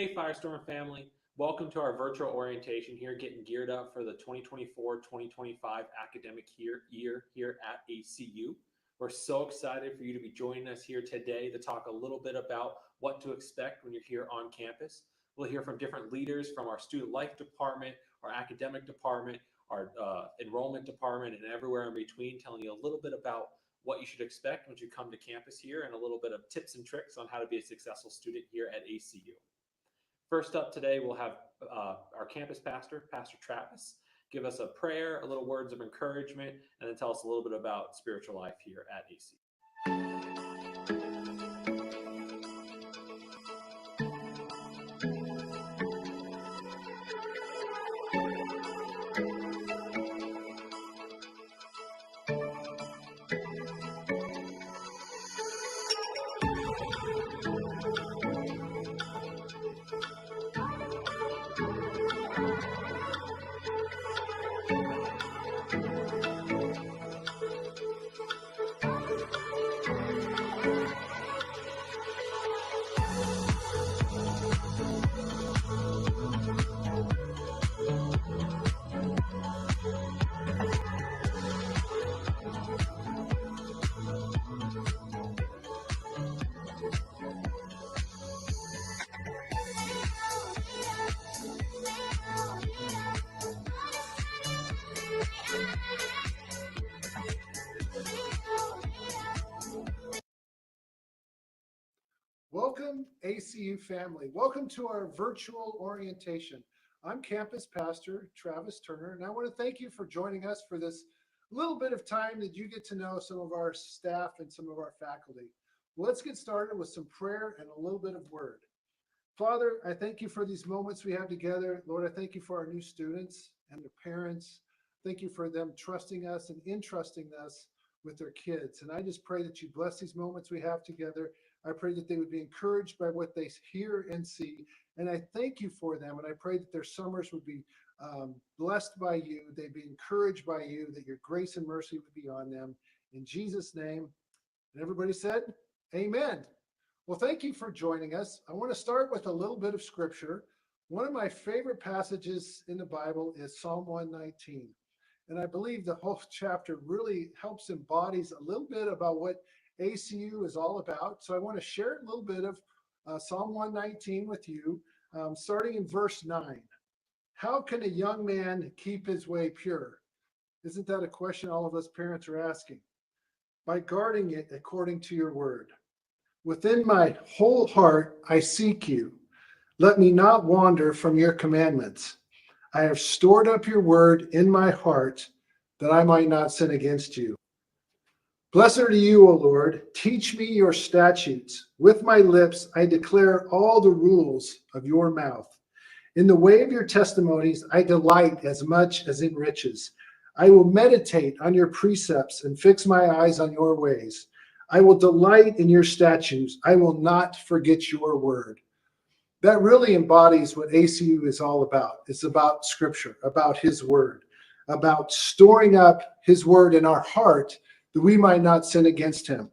Hey, Firestorm family. Welcome to our virtual orientation here, getting geared up for the 2024-2025 academic year here at ACU. We're so excited for you to be joining us here today to talk a little bit about what to expect when you're here on campus. We'll hear from different leaders from our student life department, our academic department, our enrollment department, and everywhere in between, telling you a little bit about what you should expect when you come to campus here and a little bit of tips and tricks on how to be a successful student here at ACU. First up today, we'll have our campus pastor, Pastor Travis, give us a prayer, a little words of encouragement, and then tell us a little bit about spiritual life here at ACU. Welcome, ACU family. Welcome to our virtual orientation. I'm campus pastor Travis Turner, and I want to thank you for joining us for this little bit of time that you get to know some of our staff and some of our faculty. Well, let's get started with some prayer and a little bit of word. Father, I thank you for these moments we have together. Lord, I thank you for our new students and their parents. Thank you for them trusting us and entrusting us with their kids. And I just pray that you bless these moments we have together. I pray that they would be encouraged by what they hear and see. And I thank you for them. And I pray that their summers would be blessed by you. They'd be encouraged by you, that your grace and mercy would be on them. In Jesus' name. And everybody said, amen. Well, thank you for joining us. I want to start with a little bit of scripture. One of my favorite passages in the Bible is Psalm 119. And I believe the whole chapter really helps embodies a little bit about what ACU is all about. So I want to share a little bit of Psalm 119 with you, starting in verse 9. How can a young man keep his way pure? Isn't that a question all of us parents are asking? By guarding it according to your word. Within my whole heart, I seek you. Let me not wander from your commandments. I have stored up your word in my heart that I might not sin against you. Blessed are you, O Lord. Teach me your statutes. With my lips, I declare all the rules of your mouth. In the way of your testimonies, I delight as much as in riches. I will meditate on your precepts and fix my eyes on your ways. I will delight in your statutes. I will not forget your word. That really embodies what ACU is all about. It's about scripture, about his word, about storing up his word in our heart that we might not sin against him.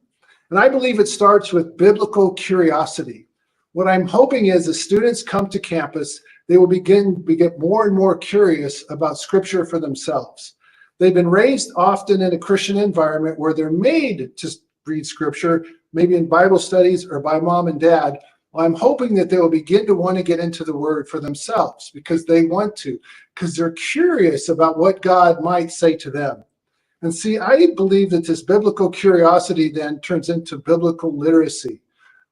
And I believe it starts with biblical curiosity. What I'm hoping is as students come to campus, they will get more and more curious about scripture for themselves. They've been raised often in a Christian environment where they're made to read scripture, maybe in Bible studies or by mom and dad. Well, I'm hoping that they will begin to want to get into the word for themselves because they want to, because they're curious about what God might say to them. And see, I believe that this biblical curiosity then turns into biblical literacy.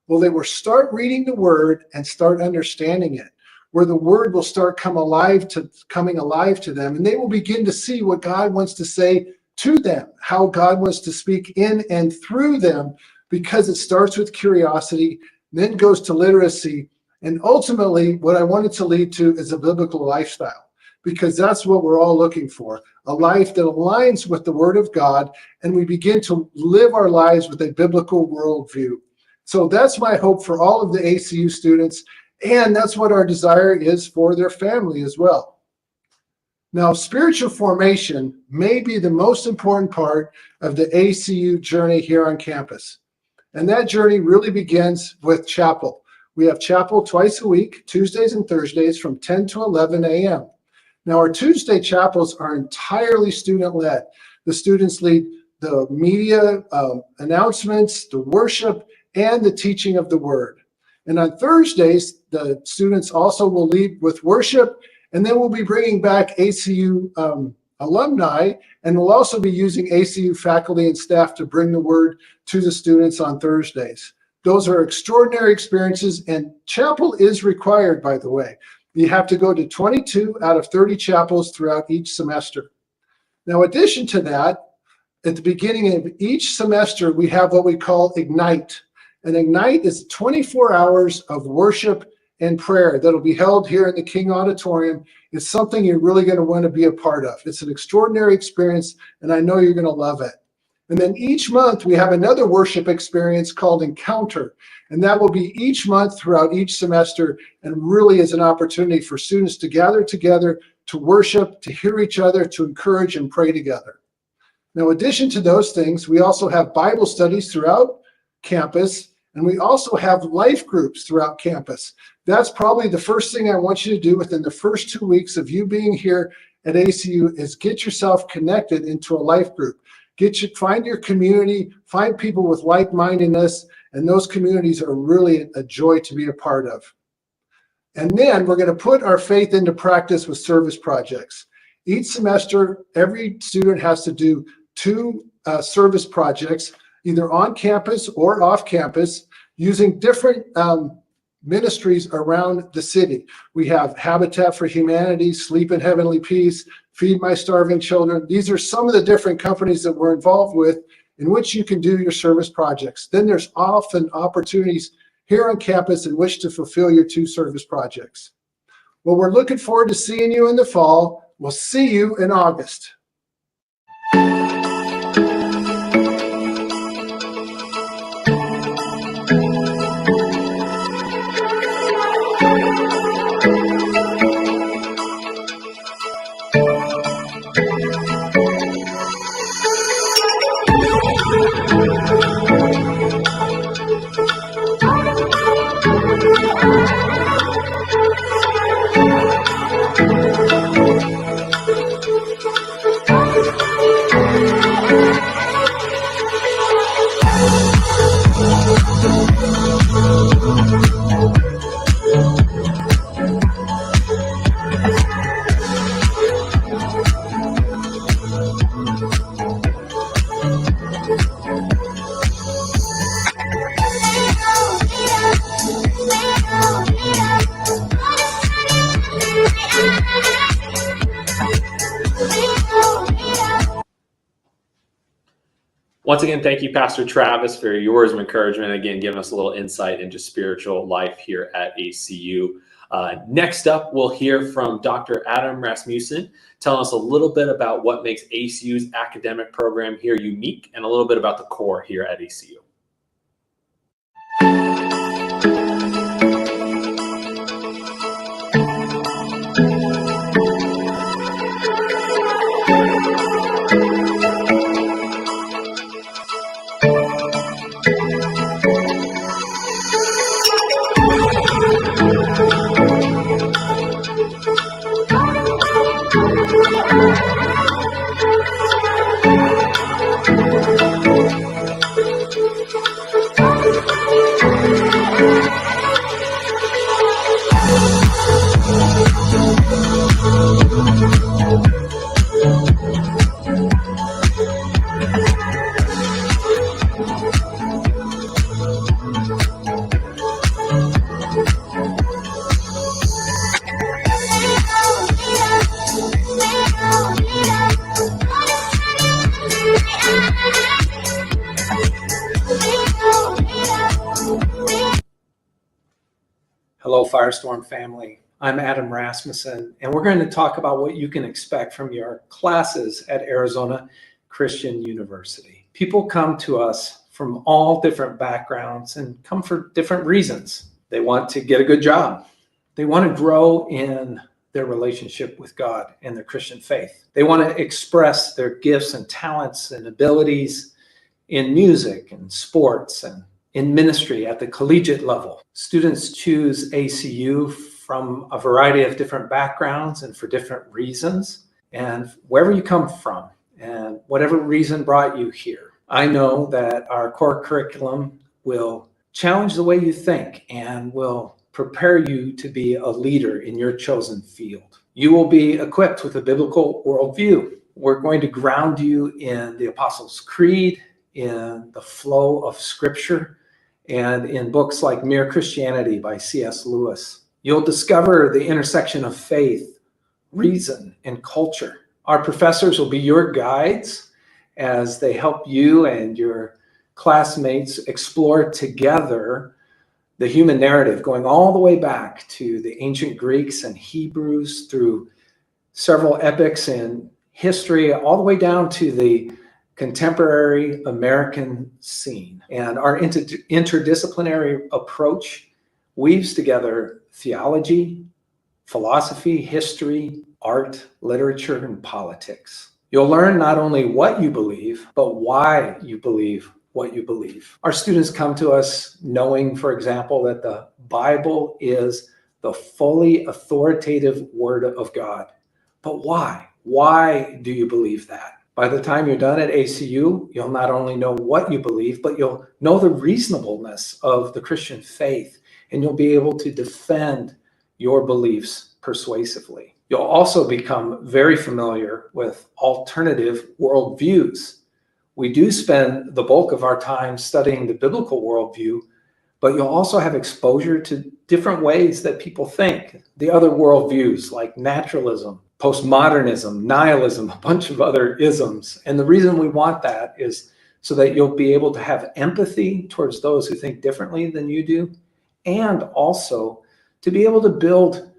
Well, they will start reading the word and start understanding it, where the word will start coming alive to them, and they will begin to see what God wants to say to them, how God wants to speak in and through them, because it starts with curiosity, then goes to literacy, and ultimately what I want it to lead to is a biblical lifestyle. Because that's what we're all looking for, a life that aligns with the word of God, and we begin to live our lives with a biblical worldview. So that's my hope for all of the ACU students, and that's what our desire is for their family as well. Now, spiritual formation may be the most important part of the ACU journey here on campus. And that journey really begins with chapel, We have chapel twice a week, Tuesdays and Thursdays from 10 to 11 a.m. Now, our Tuesday chapels are entirely student-led. The students lead the media announcements, the worship, and the teaching of the word. And on Thursdays, the students also will lead with worship, and then we'll be bringing back ACU alumni, and we'll also be using ACU faculty and staff to bring the word to the students on Thursdays. Those are extraordinary experiences, and chapel is required, by the way. You have to go to 22 out of 30 chapels throughout each semester. Now, in addition to that, at the beginning of each semester, we have what we call Ignite. And Ignite is 24 hours of worship and prayer that'll be held here in the King Auditorium. It's something you're really going to want to be a part of. It's an extraordinary experience, and I know you're going to love it. And then each month, we have another worship experience called Encounter. And that will be each month throughout each semester, and really is an opportunity for students to gather together, to worship, to hear each other, to encourage and pray together. Now, in addition to those things, we also have Bible studies throughout campus, and we also have life groups throughout campus. That's probably the first thing I want you to do within the first 2 weeks of you being here at ACU is get yourself connected into a life group. Find your community, find people with like-mindedness, and those communities are really a joy to be a part of. And then we're going to put our faith into practice with service projects. Each semester, every student has to do 2 service projects, either on campus or off campus, using different ministries around the city. We have Habitat for Humanity, Sleep in Heavenly Peace, Feed My Starving Children. These are some of the different companies that we're involved with in which you can do your service projects. Then there's often opportunities here on campus in which to fulfill your 2 service projects. Well, we're looking forward to seeing you in the fall. We'll see you in August. Once again, thank you, Pastor Travis, for your words of encouragement. Again, giving us a little insight into spiritual life here at ACU. Next up, we'll hear from Dr. Adam Rasmussen, telling us a little bit about what makes ACU's academic program here unique and a little bit about the core here at ACU. Hello, Firestorm family. I'm Adam Rasmussen, and we're going to talk about what you can expect from your classes at Arizona Christian University. People come to us from all different backgrounds and come for different reasons. They want to get a good job. They want to grow in their relationship with God and their Christian faith. They want to express their gifts and talents and abilities in music and sports and in ministry at the collegiate level. Students choose ACU from a variety of different backgrounds and for different reasons. And wherever you come from and whatever reason brought you here, I know that our core curriculum will challenge the way you think and will prepare you to be a leader in your chosen field. You will be equipped with a biblical worldview. We're going to ground you in the Apostles' Creed, in the flow of Scripture, and in books like Mere Christianity by C.S. Lewis. You'll discover the intersection of faith, reason, and culture. Our professors will be your guides as they help you and your classmates explore together the human narrative, going all the way back to the ancient Greeks and Hebrews, through several epics in history, all the way down to the contemporary American scene. And our interdisciplinary approach weaves together theology, philosophy, history, art, literature, and politics. You'll learn not only what you believe, but why you believe what you believe. Our students come to us knowing, for example, that the Bible is the fully authoritative Word of God. But why? Why do you believe that? By the time you're done at ACU, you'll not only know what you believe, but you'll know the reasonableness of the Christian faith, and you'll be able to defend your beliefs persuasively. You'll also become very familiar with alternative worldviews. We do spend the bulk of our time studying the biblical worldview, but you'll also have exposure to different ways that people think, the other worldviews like naturalism, postmodernism, nihilism, a bunch of other isms. And the reason we want that is so that you'll be able to have empathy towards those who think differently than you do, and also to be able to build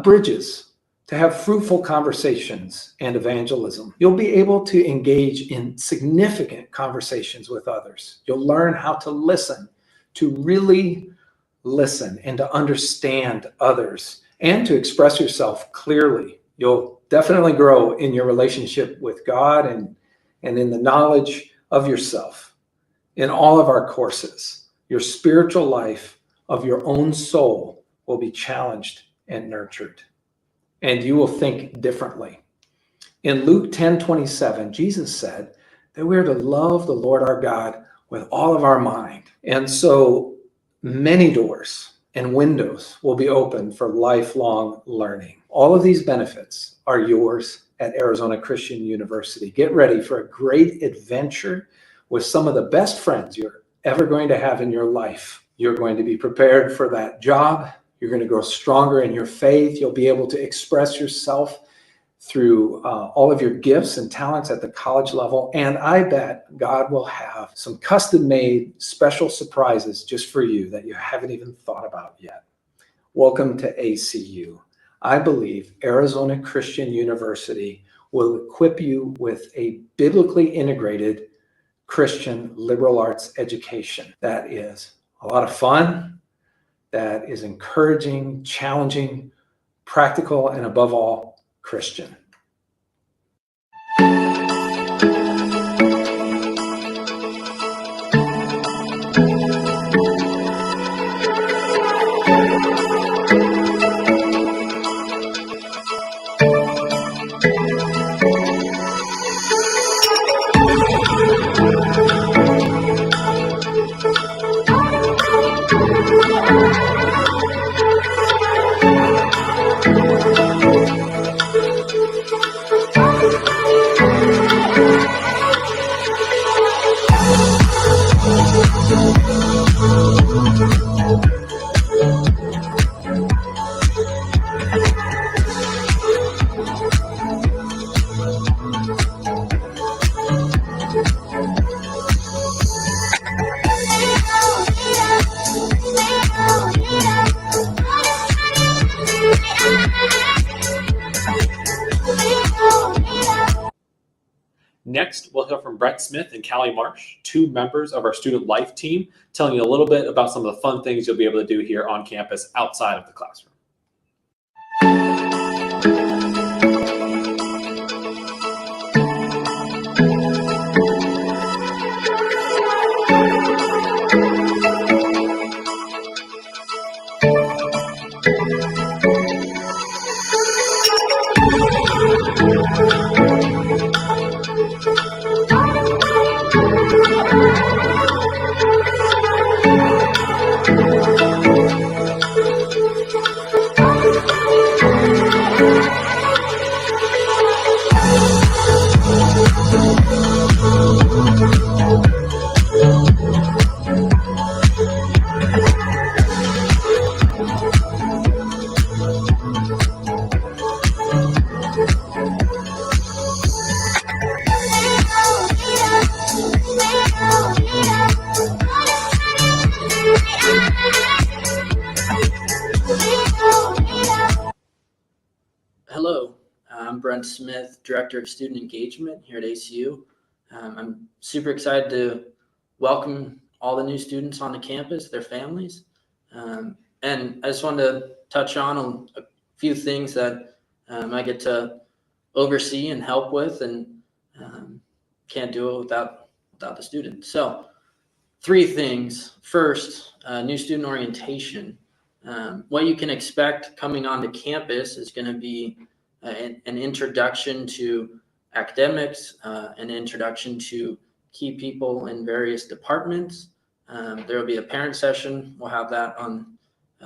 bridges, to have fruitful conversations and evangelism. You'll be able to engage in significant conversations with others. You'll learn how to listen, to really listen and to understand others, and to express yourself clearly. You'll definitely grow in your relationship with God and in the knowledge of yourself. In all of our courses, your spiritual life of your own soul will be challenged and nurtured, and you will think differently. In Luke 10:27, Jesus said that we're to love the Lord our God with all of our mind. And so many doors and windows will be open for lifelong learning. All of these benefits are yours at Arizona Christian University. Get ready for a great adventure with some of the best friends you're ever going to have in your life. You're going to be prepared for that job. You're going to grow stronger in your faith. You'll be able to express yourself through all of your gifts and talents at the college level. And I bet God will have some custom-made special surprises just for you that you haven't even thought about yet. Welcome to ACU. I believe Arizona Christian University will equip you with a biblically integrated Christian liberal arts education that is a lot of fun, that is encouraging, challenging, practical, and above all, Christian. Next, we'll hear from Brett Smith and Callie Marsh, two members of our student life team, telling you a little bit about some of the fun things you'll be able to do here on campus outside of the classroom. Smith, Director of Student Engagement here at ACU. I'm super excited to welcome all the new students on the campus, their families. And I just wanted to touch on a few things that I get to oversee and help with, and can't do it without the students. So 3 things. First, new student orientation. What you can expect coming onto campus is going to be an introduction to academics, an introduction to key people in various departments. There will be a parent session. We'll have that on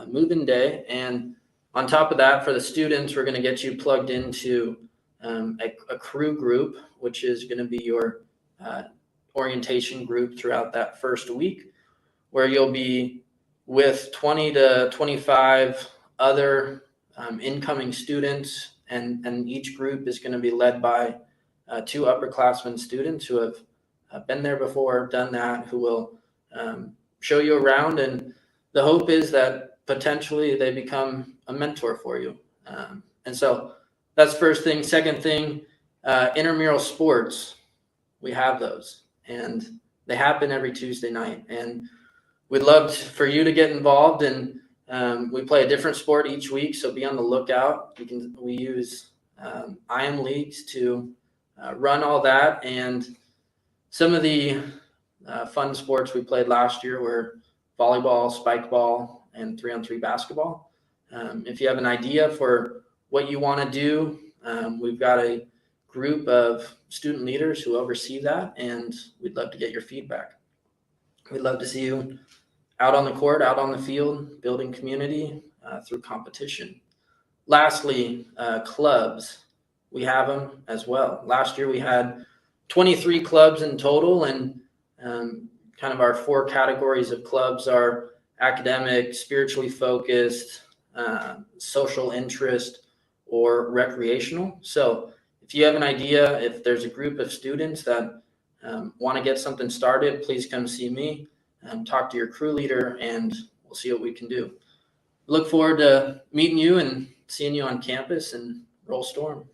move-in day. And on top of that, for the students, we're going to get you plugged into a crew group, which is going to be your orientation group throughout that first week, where you'll be with 20 to 25 other incoming students, and each group is going to be led by 2 upperclassmen students who have been there before, done that, who will show you around, and the hope is that potentially they become a mentor for you. And so that's first thing. Second thing, intramural sports. We have those, and they happen every Tuesday night. And we'd love for you to get involved. And we play a different sport each week, so be on the lookout. We use IM leagues to run all that. And some of the fun sports we played last year were volleyball, spike ball, and 3-on-3 basketball. If you have an idea for what you want to do, we've got a group of student leaders who oversee that, and we'd love to get your feedback. We'd love to see you out on the court, out on the field, building community through competition. Lastly, clubs. We have them as well. Last year we had 23 clubs in total, and kind of our 4 categories of clubs are academic, spiritually focused, social interest, or recreational. So if you have an idea, if there's a group of students that want to get something started, please come see me, talk to your crew leader, and we'll see what we can do. Look forward to meeting you and seeing you on campus, and roll Storm.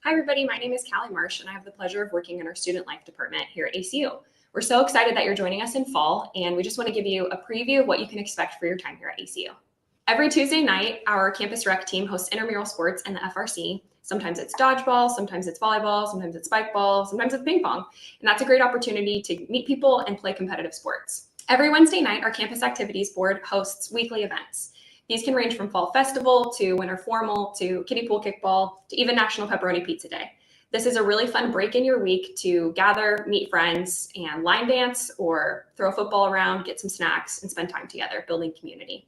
Hi everybody, my name is Callie Marsh and I have the pleasure of working in our student life department here at ACU. We're so excited that you're joining us in fall, and we just want to give you a preview of what you can expect for your time here at ACU. Every Tuesday night, our campus rec team hosts intramural sports in the FRC. Sometimes it's dodgeball, sometimes it's volleyball, sometimes it's spike ball, sometimes it's ping pong. And that's a great opportunity to meet people and play competitive sports. Every Wednesday night, our campus activities board hosts weekly events. These can range from fall festival to winter formal to kiddie pool kickball to even National Pepperoni Pizza Day. This is a really fun break in your week to gather, meet friends, and line dance or throw a football around, get some snacks, and spend time together building community.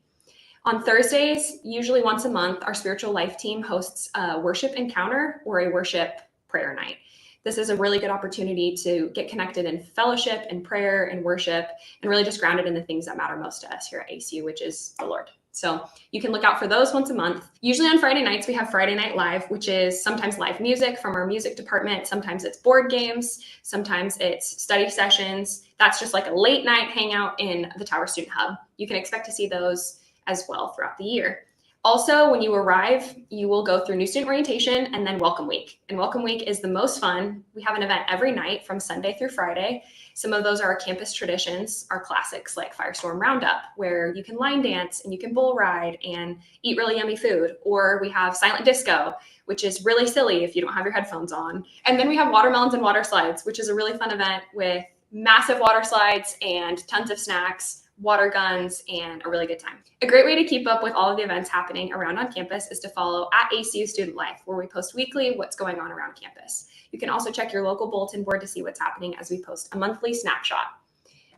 On Thursdays, usually once a month, our spiritual life team hosts a worship encounter or a worship prayer night. This is a really good opportunity to get connected in fellowship and prayer and worship, and really just grounded in the things that matter most to us here at ACU, which is the Lord. So you can look out for those once a month. Usually on Friday nights, we have Friday Night Live, which is sometimes live music from our music department. Sometimes it's board games. Sometimes it's study sessions. That's just like a late night hangout in the Tower Student Hub. You can expect to see those as well throughout the year. Also, when you arrive, you will go through new student orientation and then welcome week. And welcome week is the most fun. We have an event every night from Sunday through Friday. Some of those are our campus traditions, our classics like Firestorm Roundup, where you can line dance and you can bull ride and eat really yummy food. Or we have silent disco, which is really silly if you don't have your headphones on. And then we have watermelons and water slides, which is a really fun event with massive water slides and tons of snacks, water guns, and a really good time. A great way to keep up with all of the events happening around on campus is to follow at ACU Student Life, where we post weekly what's going on around campus. You can also check your local bulletin board to see what's happening as we post a monthly snapshot.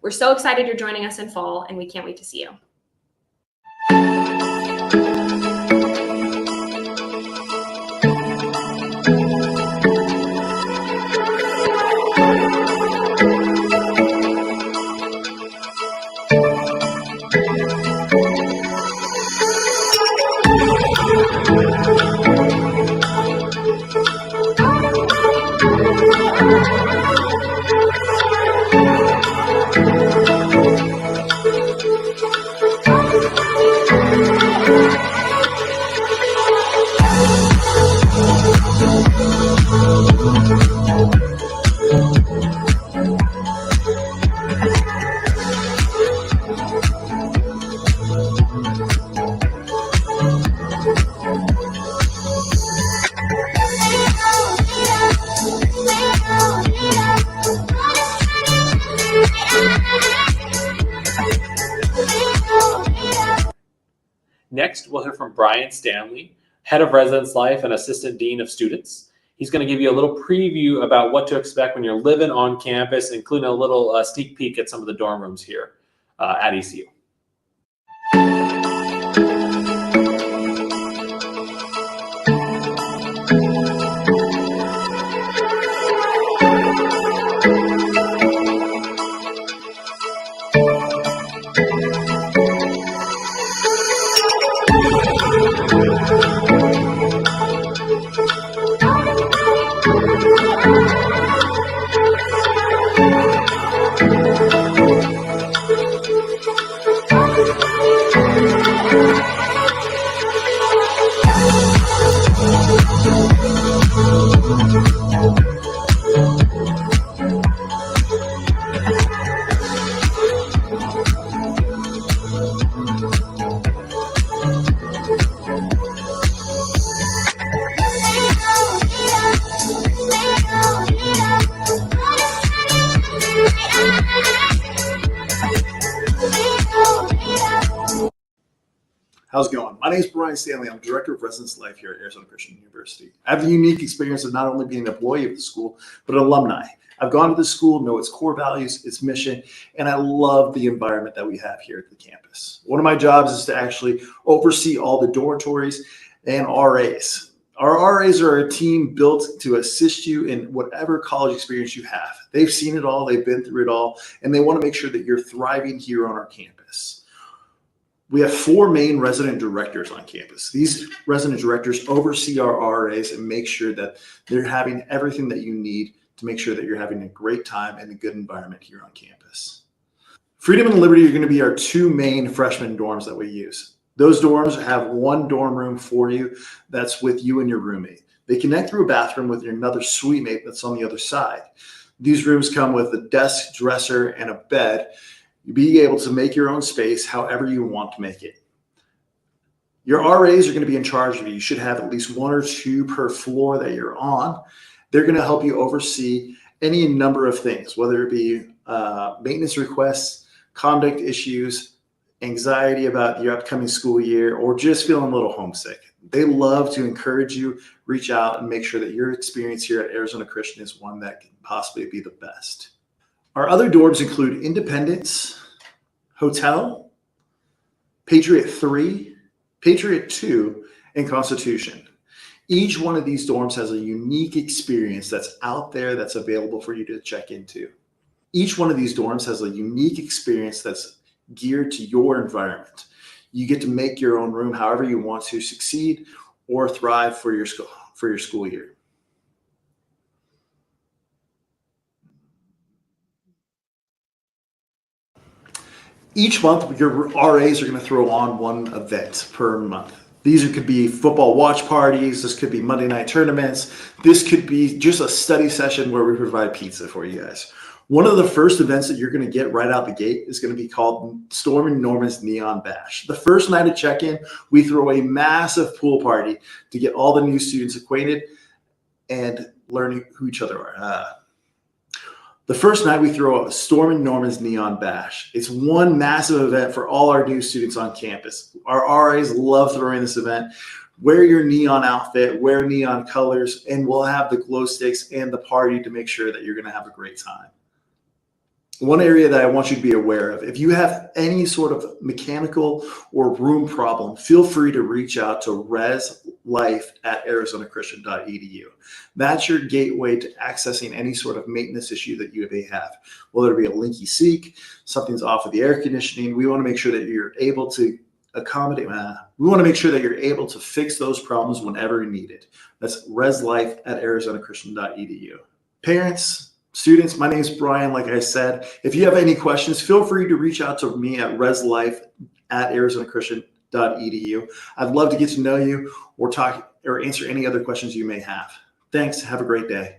We're so excited you're joining us in fall, and we can't wait to see you. Next, we'll hear from Brian Stanley, Head of Residence Life and Assistant Dean of Students. He's going to give you a little preview about what to expect when you're living on campus, including a little sneak peek at some of the dorm rooms here at ECU. How's it going? My name is Brian Stanley. I'm Director of Residence Life here at Arizona Christian University. I have the unique experience of not only being an employee of the school, but an alumni. I've gone to the school, know its core values, its mission, and I love the environment that we have here at the campus. One of my jobs is to actually oversee all the dormitories and RAs. Our RAs are a team built to assist you in whatever college experience you have. They've seen it all, they've been through it all, and they want to make sure that you're thriving here on our campus. We have 4 main resident directors on campus. These resident directors oversee our RAs and make sure that they're having everything that you need to make sure that you're having a great time and a good environment here on campus. Freedom and Liberty are going to be our 2 main freshman dorms that we use. Those dorms have 1 dorm room for you that's with you and your roommate. They connect through a bathroom with another suite mate that's on the other side. These rooms come with a desk, dresser, and a bed. You'll be able to make your own space however you want to make it. Your RAs are going to be in charge of you. You should have at least 1 or 2 per floor that you're on. They're going to help you oversee any number of things, whether it be maintenance requests, conduct issues, anxiety about your upcoming school year, or just feeling a little homesick. They love to encourage you, reach out, and make sure that your experience here at Arizona Christian is one that can possibly be the best. Our other dorms include Independence, Hotel, Patriot 3, Patriot 2, and Constitution. Each one of these dorms has a unique experience that's out there that's available for you to check into. Each one of these dorms has a unique experience that's geared to your environment. You get to make your own room however you want to succeed or thrive for your school year. Each month, your RAs are going to throw on 1 event per month. These could be football watch parties. This could be Monday night tournaments. This could be just a study session where we provide pizza for you guys. One of the first events that you're going to get right out the gate is going to be called Storm and Norman's Neon Bash. The first night of check-in, we throw a massive pool party to get all the new students acquainted and learning who each other are. The first night, we throw a Storm and Norman's Neon Bash. It's one massive event for all our new students on campus. Our RAs love throwing this event. Wear your neon outfit, wear neon colors, and we'll have the glow sticks and the party to make sure that you're going to have a great time. One area that I want you to be aware of, if you have any sort of mechanical or room problem, feel free to reach out to reslife@arizonachristian.edu. That's your gateway to accessing any sort of maintenance issue that you may have. Whether it be a leaky sink, something's off with the air conditioning, we want to make sure that you're able to accommodate, we want to make sure that you're able to fix those problems whenever needed. That's reslife@arizonachristian.edu. Parents, students, my name is Brian. Like I said, if you have any questions, feel free to reach out to me at reslife@arizonachristian.edu. I'd love to get to know you or talk or answer any other questions you may have. Thanks. Have a great day.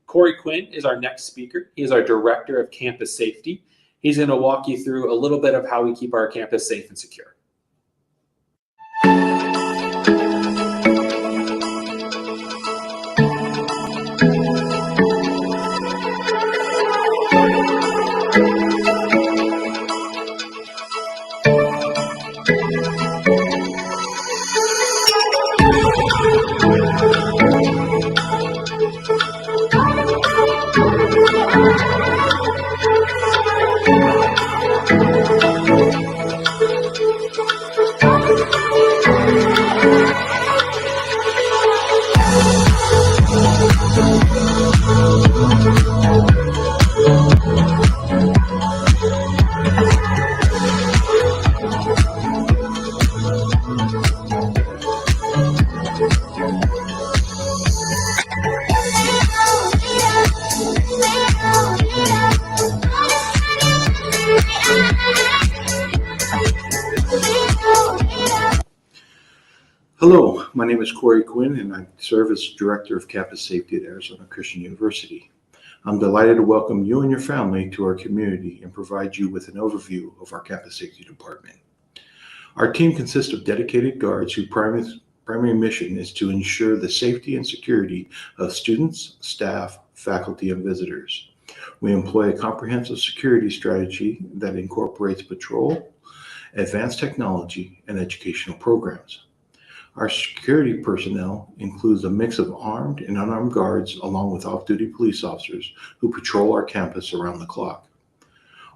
Corey Quinn is our next speaker. He is our Director of Campus Safety. He's going to walk you through a little bit of how we keep our campus safe and secure. Hello, my name is Corey Quinn, and I serve as Director of Campus Safety at Arizona Christian University. I'm delighted to welcome you and your family to our community and provide you with an overview of our Campus Safety Department. Our team consists of dedicated guards whose primary mission is to ensure the safety and security of students, staff, faculty, and visitors. We employ a comprehensive security strategy that incorporates patrol, advanced technology, and educational programs. Our security personnel includes a mix of armed and unarmed guards along with off-duty police officers who patrol our campus around the clock.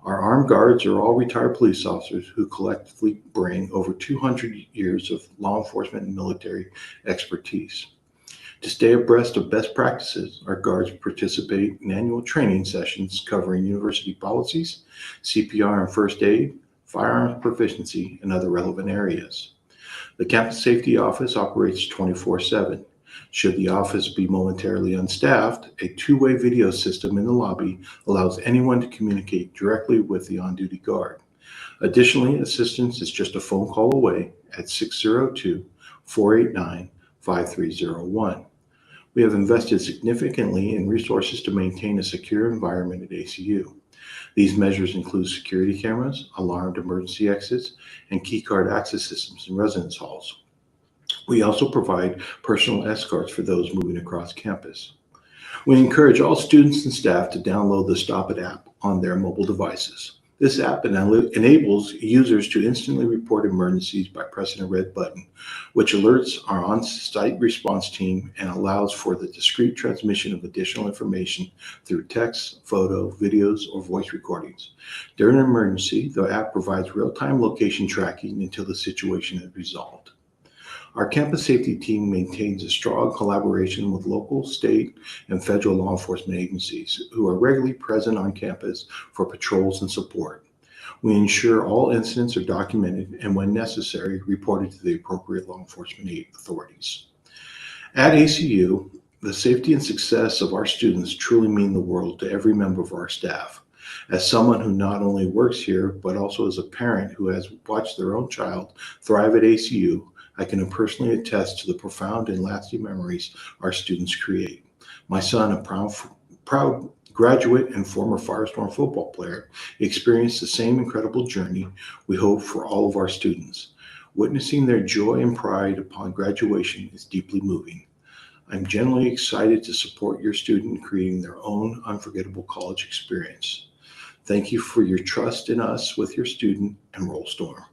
Our armed guards are all retired police officers who collectively bring over 200 years of law enforcement and military expertise. To stay abreast of best practices, our guards participate in annual training sessions covering university policies, CPR and first aid, firearms proficiency, and other relevant areas. The Campus Safety Office operates 24/7. Should the office be momentarily unstaffed, a two-way video system in the lobby allows anyone to communicate directly with the on-duty guard. Additionally, assistance is just a phone call away at 602-489-5301. We have invested significantly in resources to maintain a secure environment at ACU. These measures include security cameras, alarmed emergency exits, and keycard access systems in residence halls. We also provide personal escorts for those moving across campus. We encourage all students and staff to download the Stop It app on their mobile devices. This app enables users to instantly report emergencies by pressing a red button, which alerts our on-site response team and allows for the discreet transmission of additional information through text, photo, videos, or voice recordings. During an emergency, the app provides real-time location tracking until the situation is resolved. Our campus safety team maintains a strong collaboration with local, state, and federal law enforcement agencies who are regularly present on campus for patrols and support. We ensure all incidents are documented and, when necessary, reported to the appropriate law enforcement authorities. At ACU, the safety and success of our students truly mean the world to every member of our staff. As someone who not only works here, but also as a parent who has watched their own child thrive at ACU, I can personally attest to the profound and lasting memories our students create. My son, a proud graduate and former Firestorm football player, experienced the same incredible journey we hope for all of our students. Witnessing their joy and pride upon graduation is deeply moving. I'm genuinely excited to support your student in creating their own unforgettable college experience. Thank you for your trust in us with your student Enroll Storm.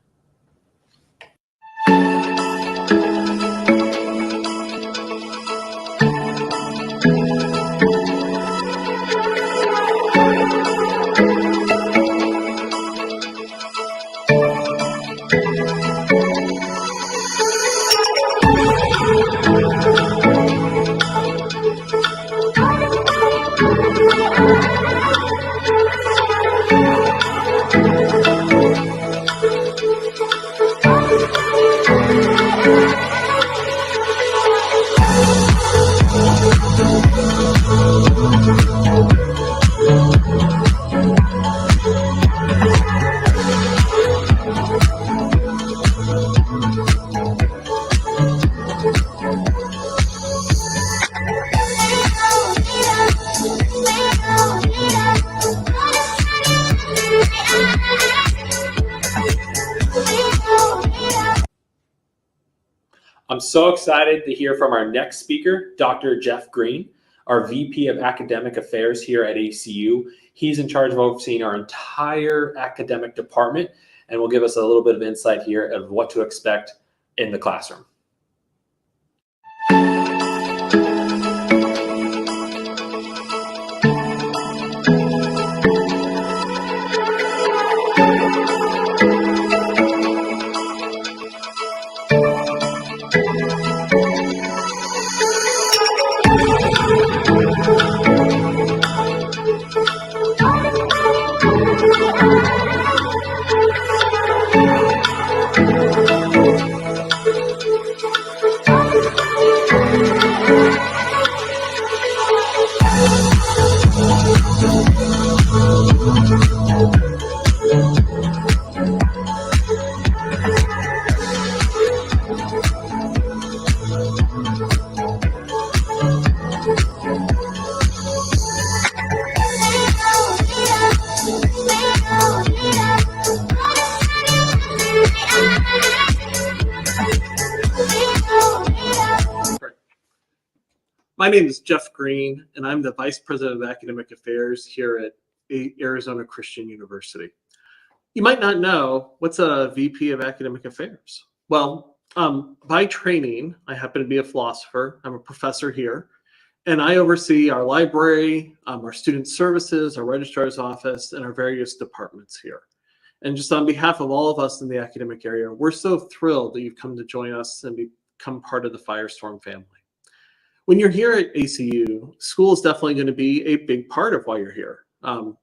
I'm so excited to hear from our next speaker, Dr. Jeff Green, our VP of Academic Affairs here at ACU. He's in charge of overseeing our entire academic department and will give us a little bit of insight here of what to expect in the classroom. My name is Jeff Green, and I'm the Vice President of Academic Affairs here at Arizona Christian University. You might not know, what's a VP of Academic Affairs? Well, by training, I happen to be a philosopher. I'm a professor here, and I oversee our library, our student services, our registrar's office, and our various departments here. And just on behalf of all of us in the academic area, we're so thrilled that you've come to join us and become part of the Firestorm family. When you're here at ACU, school is definitely going to be a big part of why you're here.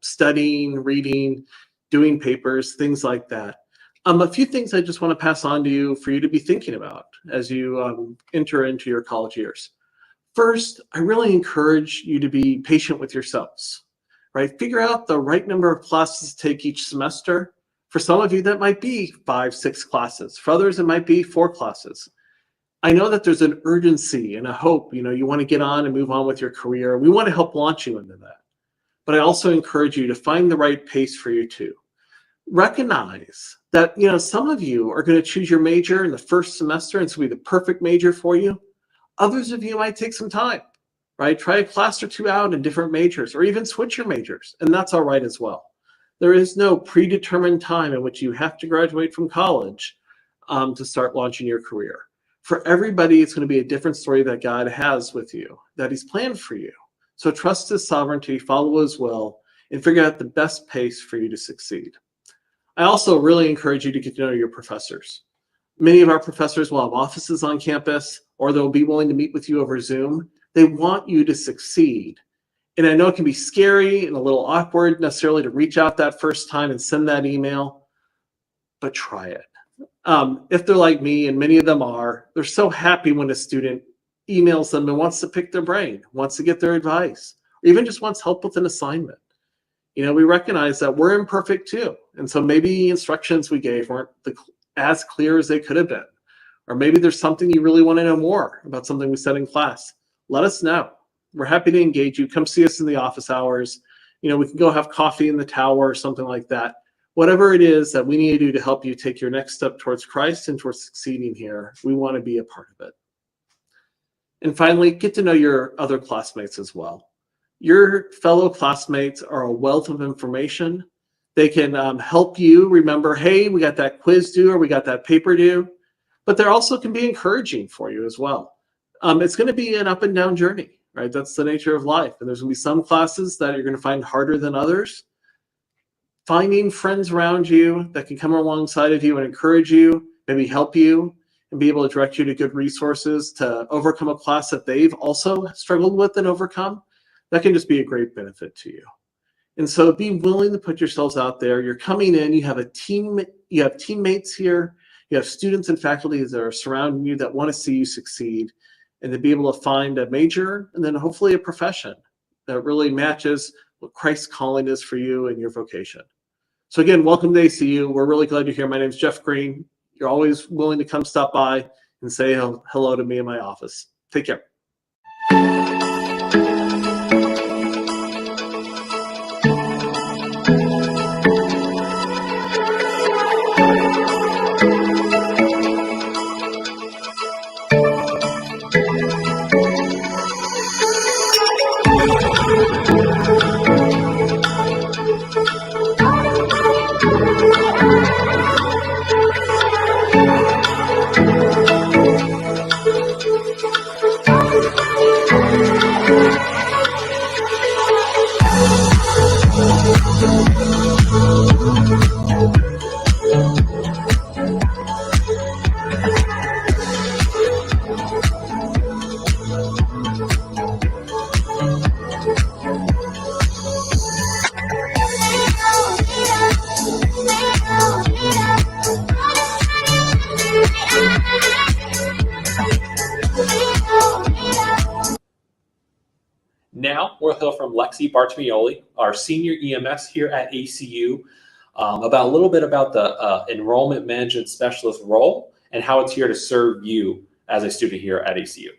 Studying, reading, doing papers, things like that. A few things I just want to pass on to you for you to be thinking about as you enter into your college years. First, I really encourage you to be patient with yourselves, right? Figure out the right number of classes to take each semester. For some of you, that might be 5, 6 classes. For others, it might be 4 classes. I know that there's an urgency and a hope. You want to get on and move on with your career. We want to help launch you into that. But I also encourage you to find the right pace for you too. Recognize that, some of you are going to choose your major in the first semester and it's going to be the perfect major for you. Others of you might take some time, right? Try a class or two out in different majors or even switch your majors, and that's all right as well. There is no predetermined time in which you have to graduate from college to start launching your career. For everybody, it's going to be a different story that God has with you, that He's planned for you. So trust His sovereignty, follow His will, and figure out the best pace for you to succeed. I also really encourage you to get to know your professors. Many of our professors will have offices on campus, or they'll be willing to meet with you over Zoom. They want you to succeed. And I know it can be scary and a little awkward necessarily to reach out that first time and send that email, but try it. If they're like me, and many of them are, they're so happy when a student emails them and wants to pick their brain, wants to get their advice, or even just wants help with an assignment. We recognize that we're imperfect too. And so maybe instructions we gave weren't as clear as they could have been. Or maybe there's something you really want to know more about something we said in class. Let us know. We're happy to engage you. Come see us in the office hours. We can go have coffee in the tower or something like that. Whatever it is that we need to do to help you take your next step towards Christ and towards succeeding here, we want to be a part of it. And finally, get to know your other classmates as well. Your fellow classmates are a wealth of information. They can help you remember, hey, we got that quiz due or we got that paper due, but they also can be encouraging for you as well. It's going to be an up and down journey, right? That's the nature of life. And there's going to be some classes that you're going to find harder than others. Finding friends around you that can come alongside of you and encourage you, maybe help you, and be able to direct you to good resources to overcome a class that they've also struggled with and overcome, that can just be a great benefit to you. And so be willing to put yourselves out there. You're coming in, you have a team, you have teammates here, you have students and faculty that are surrounding you that want to see you succeed, and to be able to find a major and then hopefully a profession that really matches what Christ's calling is for you and your vocation. So again, welcome to ACU. We're really glad you're here. My name is Jeff Green. You're always willing to come stop by and say hello to me in my office. Take care. Now we'll hear from Lexi Bartamioli, our senior EMS here at ACU, about a little bit about the enrollment management specialist role and how it's here to serve you as a student here at ACU.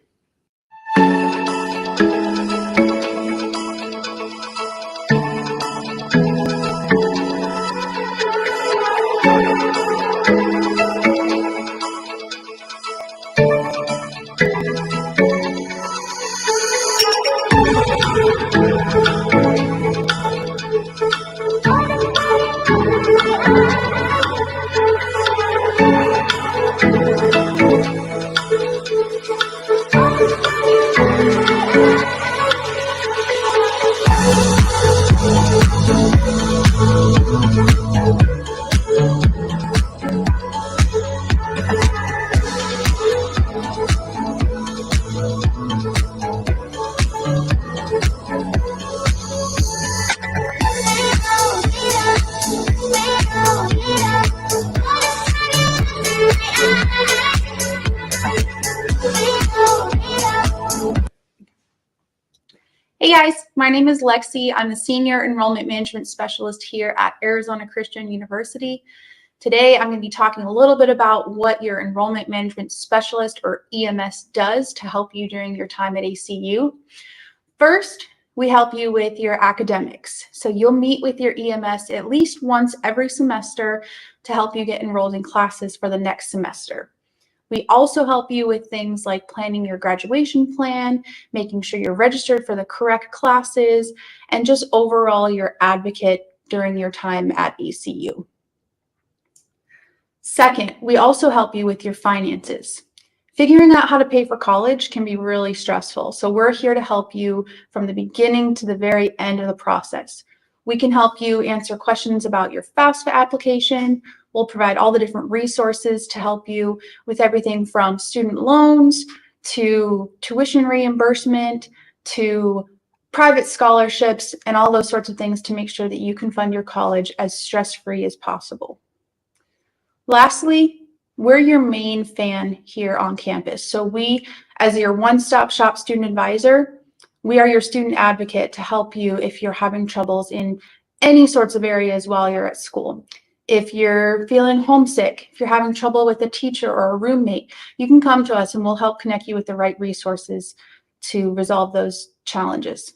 Hey guys, my name is Lexi. I'm the Senior Enrollment Management Specialist here at Arizona Christian University. Today, I'm going to be talking a little bit about what your enrollment management specialist or EMS does to help you during your time at ACU. First, we help you with your academics. So you'll meet with your EMS at least once every semester to help you get enrolled in classes for the next semester. We also help you with things like planning your graduation plan, making sure you're registered for the correct classes, and just overall your advocate during your time at ACU. Second, we also help you with your finances. Figuring out how to pay for college can be really stressful, so we're here to help you from the beginning to the very end of the process. We can help you answer questions about your FAFSA application. We'll provide all the different resources to help you with everything from student loans to tuition reimbursement to private scholarships and all those sorts of things to make sure that you can fund your college as stress-free as possible. Lastly, we're your main fan here on campus. So we, as your one-stop shop student advisor, we are your student advocate to help you if you're having troubles in any sorts of areas while you're at school. If you're feeling homesick, if you're having trouble with a teacher or a roommate, you can come to us and we'll help connect you with the right resources to resolve those challenges.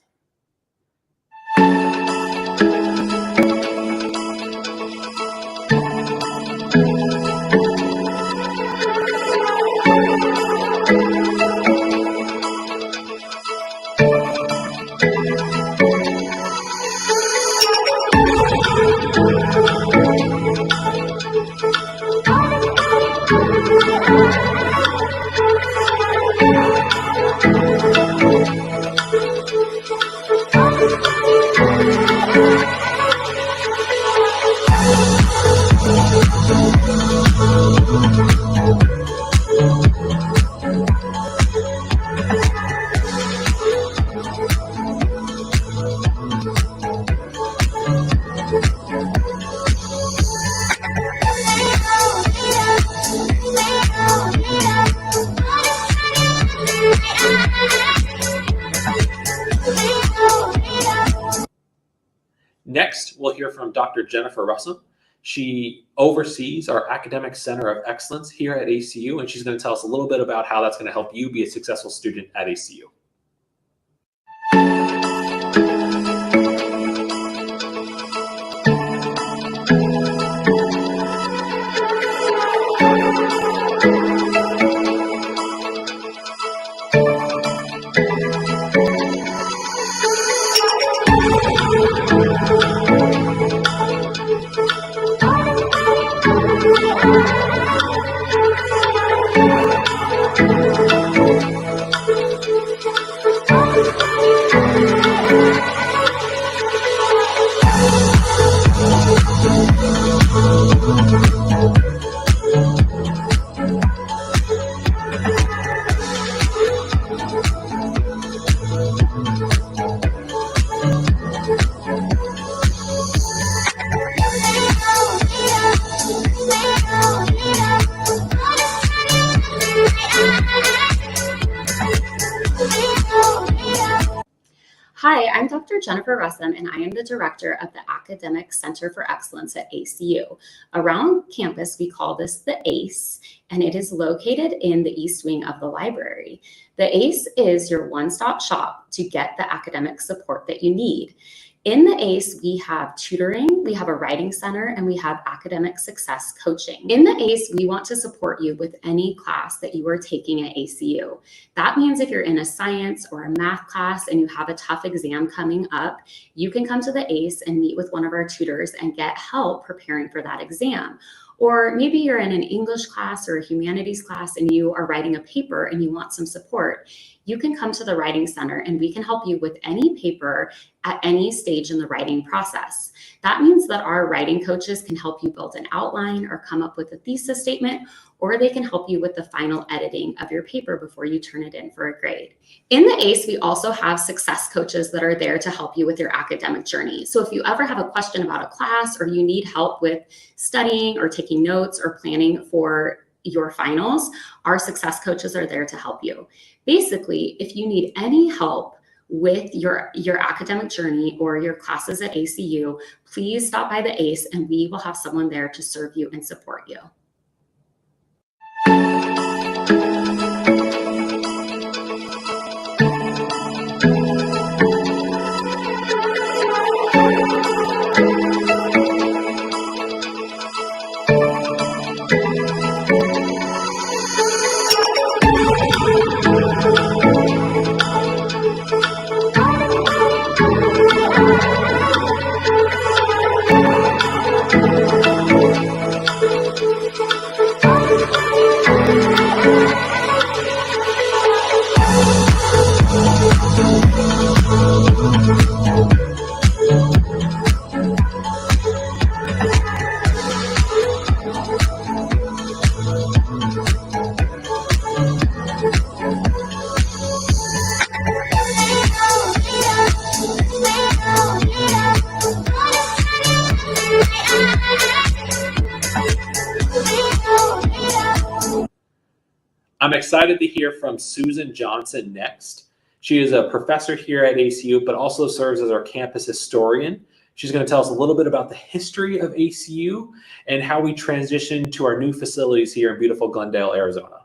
Next, we'll hear from Dr. Jennifer Russell. She oversees our Academic Center of Excellence here at ACU, and she's going to tell us a little bit about how that's going to help you be a successful student at ACU. Hi, I'm Dr. Jennifer Russell, and I am the director of the Academic Center for Excellence at ACU. Around campus, we call this the ACE, and it is located in the East Wing of the library. The ACE is your one-stop shop to get the academic support that you need. In the ACE, we have tutoring, we have a writing center, and we have academic success coaching. In the ACE, we want to support you with any class that you are taking at ACU. That means if you're in a science or a math class and you have a tough exam coming up, you can come to the ACE and meet with one of our tutors and get help preparing for that exam. Or maybe you're in an English class or a humanities class and you are writing a paper and you want some support. You can come to the Writing Center and we can help you with any paper at any stage in the writing process. That means that our writing coaches can help you build an outline or come up with a thesis statement, or they can help you with the final editing of your paper before you turn it in for a grade. In the ACE, we also have success coaches that are there to help you with your academic journey. So if you ever have a question about a class or you need help with studying or taking notes or planning for your finals, our success coaches are there to help you. Basically, if you need any help with your academic journey or your classes at ACU, please stop by the ACE and we will have someone there to serve you and support you. I'm excited to hear from Susan Johnson next. She is a professor here at ACU, but also serves as our campus historian. She's going to tell us a little bit about the history of ACU and how we transitioned to our new facilities here in beautiful Glendale, Arizona.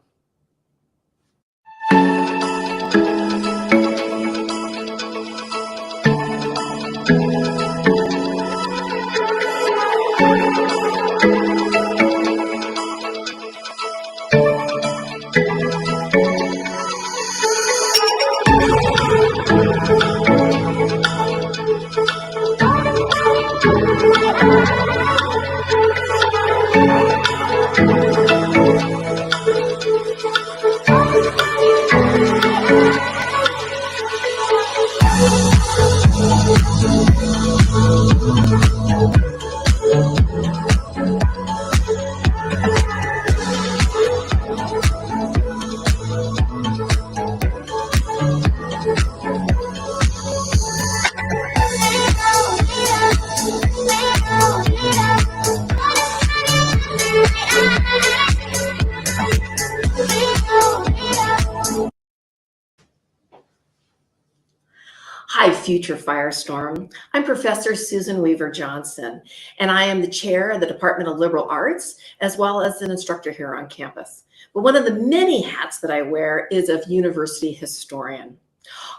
Hi, future Firestorm. I'm Professor Susan Weaver Johnson, and I am the chair of the Department of Liberal Arts, as well as an instructor here on campus. But one of the many hats that I wear is of university historian.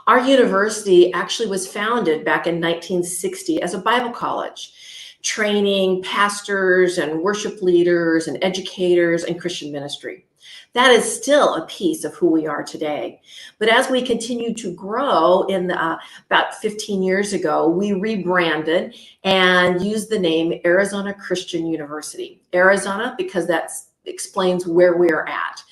Our university actually was founded back in 1960 as a Bible college, training pastors and worship leaders and educators and Christian ministry. That is still a piece of who we are today. But as we continue to grow, about 15 years ago, we rebranded and used the name Arizona Christian University. Arizona, because that explains where we are at.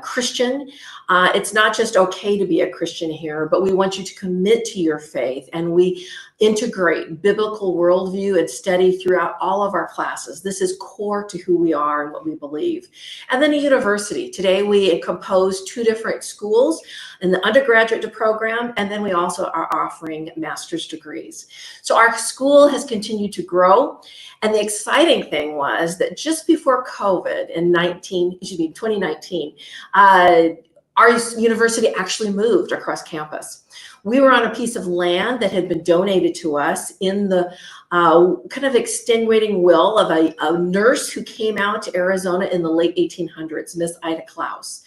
Christian, it's not just okay to be a Christian here, but we want you to commit to your faith, and we integrate biblical worldview and study throughout all of our classes. This is core to who we are and what we believe. And then a university. Today we compose two different schools in the undergraduate program, and then we also are offering master's degrees. So our school has continued to grow. And the exciting thing was that just before COVID in 2019, our university actually moved across campus. We were on a piece of land that had been donated to us in the kind of extenuating will of a nurse who came out to Arizona in the late 1800s, Miss Ida Klaus.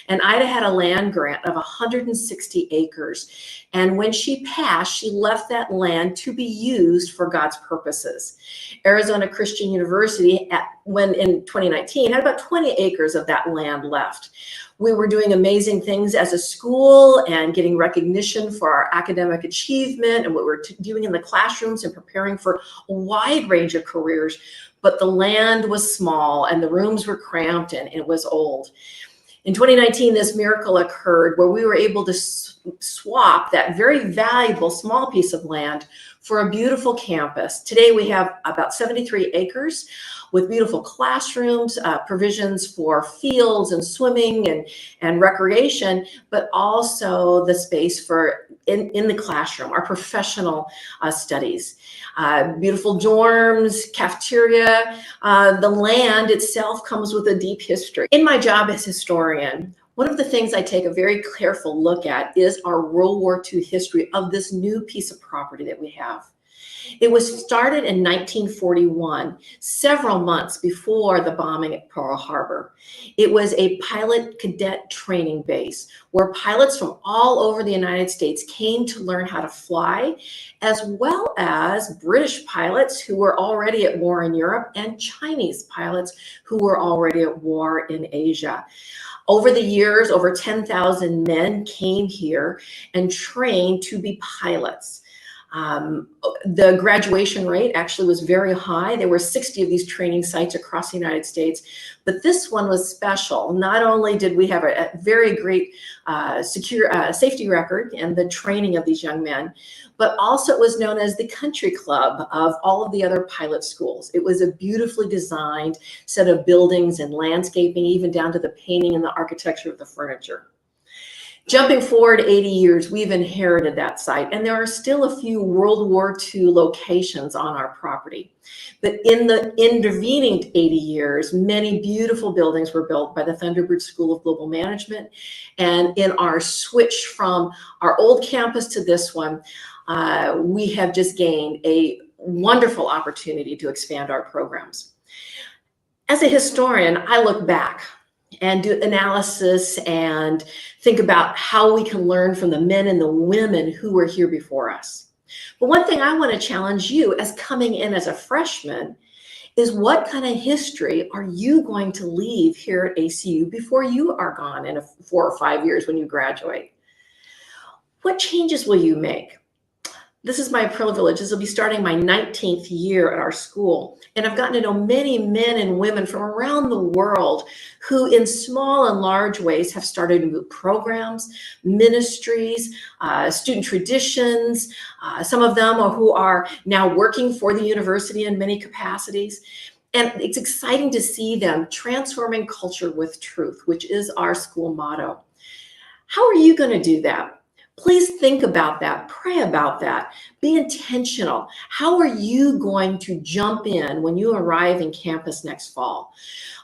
And Ida had a land grant of 160 acres. And when she passed, she left that land to be used for God's purposes. Arizona Christian University, when in 2019, had about 20 acres of that land left. We were doing amazing things as a school and getting recognition for our academic achievement and what we're doing in the classrooms and preparing for a wide range of careers. But the land was small and the rooms were cramped and it was old. In 2019, this miracle occurred where we were able to swap that very valuable small piece of land for a beautiful campus. Today, we have about 73 acres with beautiful classrooms, provisions for fields and swimming and recreation, but also the space for in the classroom, our professional studies. Beautiful dorms, cafeteria. The land itself comes with a deep history. In my job as historian, One of the things I take a very careful look at is our World War II history of this new piece of property that we have. It was started in 1941, several months before the bombing at Pearl Harbor. It was a pilot cadet training base where pilots from all over the United States came to learn how to fly, as well as British pilots who were already at war in Europe and Chinese pilots who were already at war in Asia. Over the years, over 10,000 men came here and trained to be pilots. The graduation rate actually was very high. There were 60 of these training sites across the United States, but this one was special. Not only did we have a very great safety record and the training of these young men, but also it was known as the country club of all of the other pilot schools. It was a beautifully designed set of buildings and landscaping, even down to the painting and the architecture of the furniture. Jumping forward 80 years, we've inherited that site, and there are still a few World War II locations on our property. But in the intervening 80 years, many beautiful buildings were built by the Thunderbird School of Global Management. And in our switch from our old campus to this one, we have just gained a wonderful opportunity to expand our programs. As a historian, I look back and do analysis and think about how we can learn from the men and the women who were here before us. But one thing I want to challenge you as coming in as a freshman is what kind of history are you going to leave here at ACU before you are gone in 4 or 5 years when you graduate? What changes will you make? This is my privilege. This will be starting my 19th year at our school. And I've gotten to know many men and women from around the world who in small and large ways have started new programs, ministries, student traditions. Some of them who are now working for the university in many capacities. And it's exciting to see them transforming culture with truth, which is our school motto. How are you going to do that? Please think about that, pray about that, be intentional. How are you going to jump in when you arrive in campus next fall?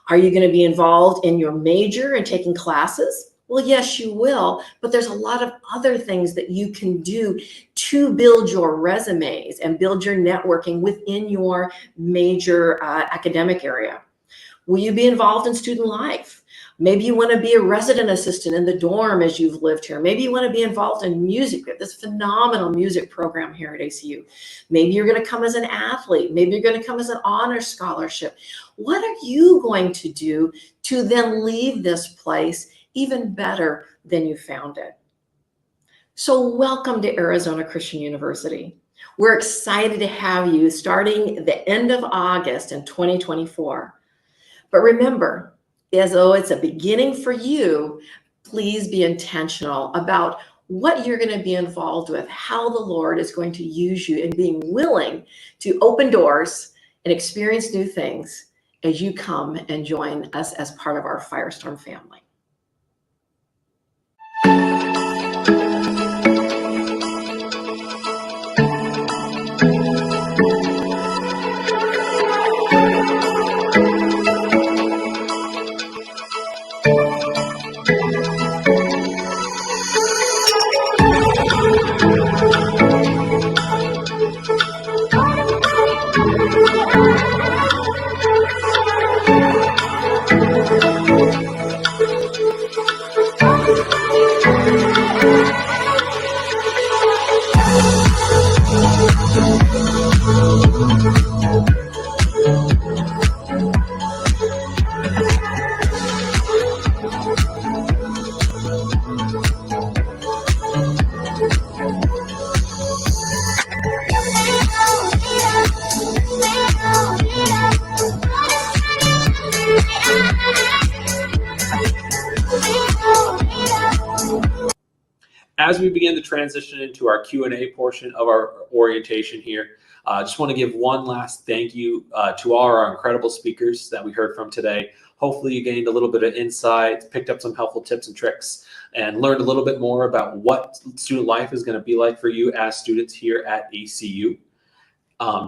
Are you going to be involved in your major and taking classes? Well, yes, you will, but there's a lot of other things that you can do to build your resumes and build your networking within your major academic area. Will you be involved in student life? Maybe you want to be a resident assistant in the dorm as you've lived here. Maybe you want to be involved in music. We have this phenomenal music program here at ACU. Maybe you're going to come as an athlete. Maybe you're going to come as an honor scholarship. What are you going to do to then leave this place even better than you found it? So welcome to Arizona Christian University. We're excited to have you starting the end of August in 2024. But remember, as though it's a beginning for you, please be intentional about what you're going to be involved with, how the Lord is going to use you, and being willing to open doors and experience new things as you come and join us as part of our Firestorm family. As we begin to transition into our Q&A portion of our orientation here, I just want to give one last thank you to all our incredible speakers that we heard from today. Hopefully you gained a little bit of insight, picked up some helpful tips and tricks, and learned a little bit more about what student life is going to be like for you as students here at ACU.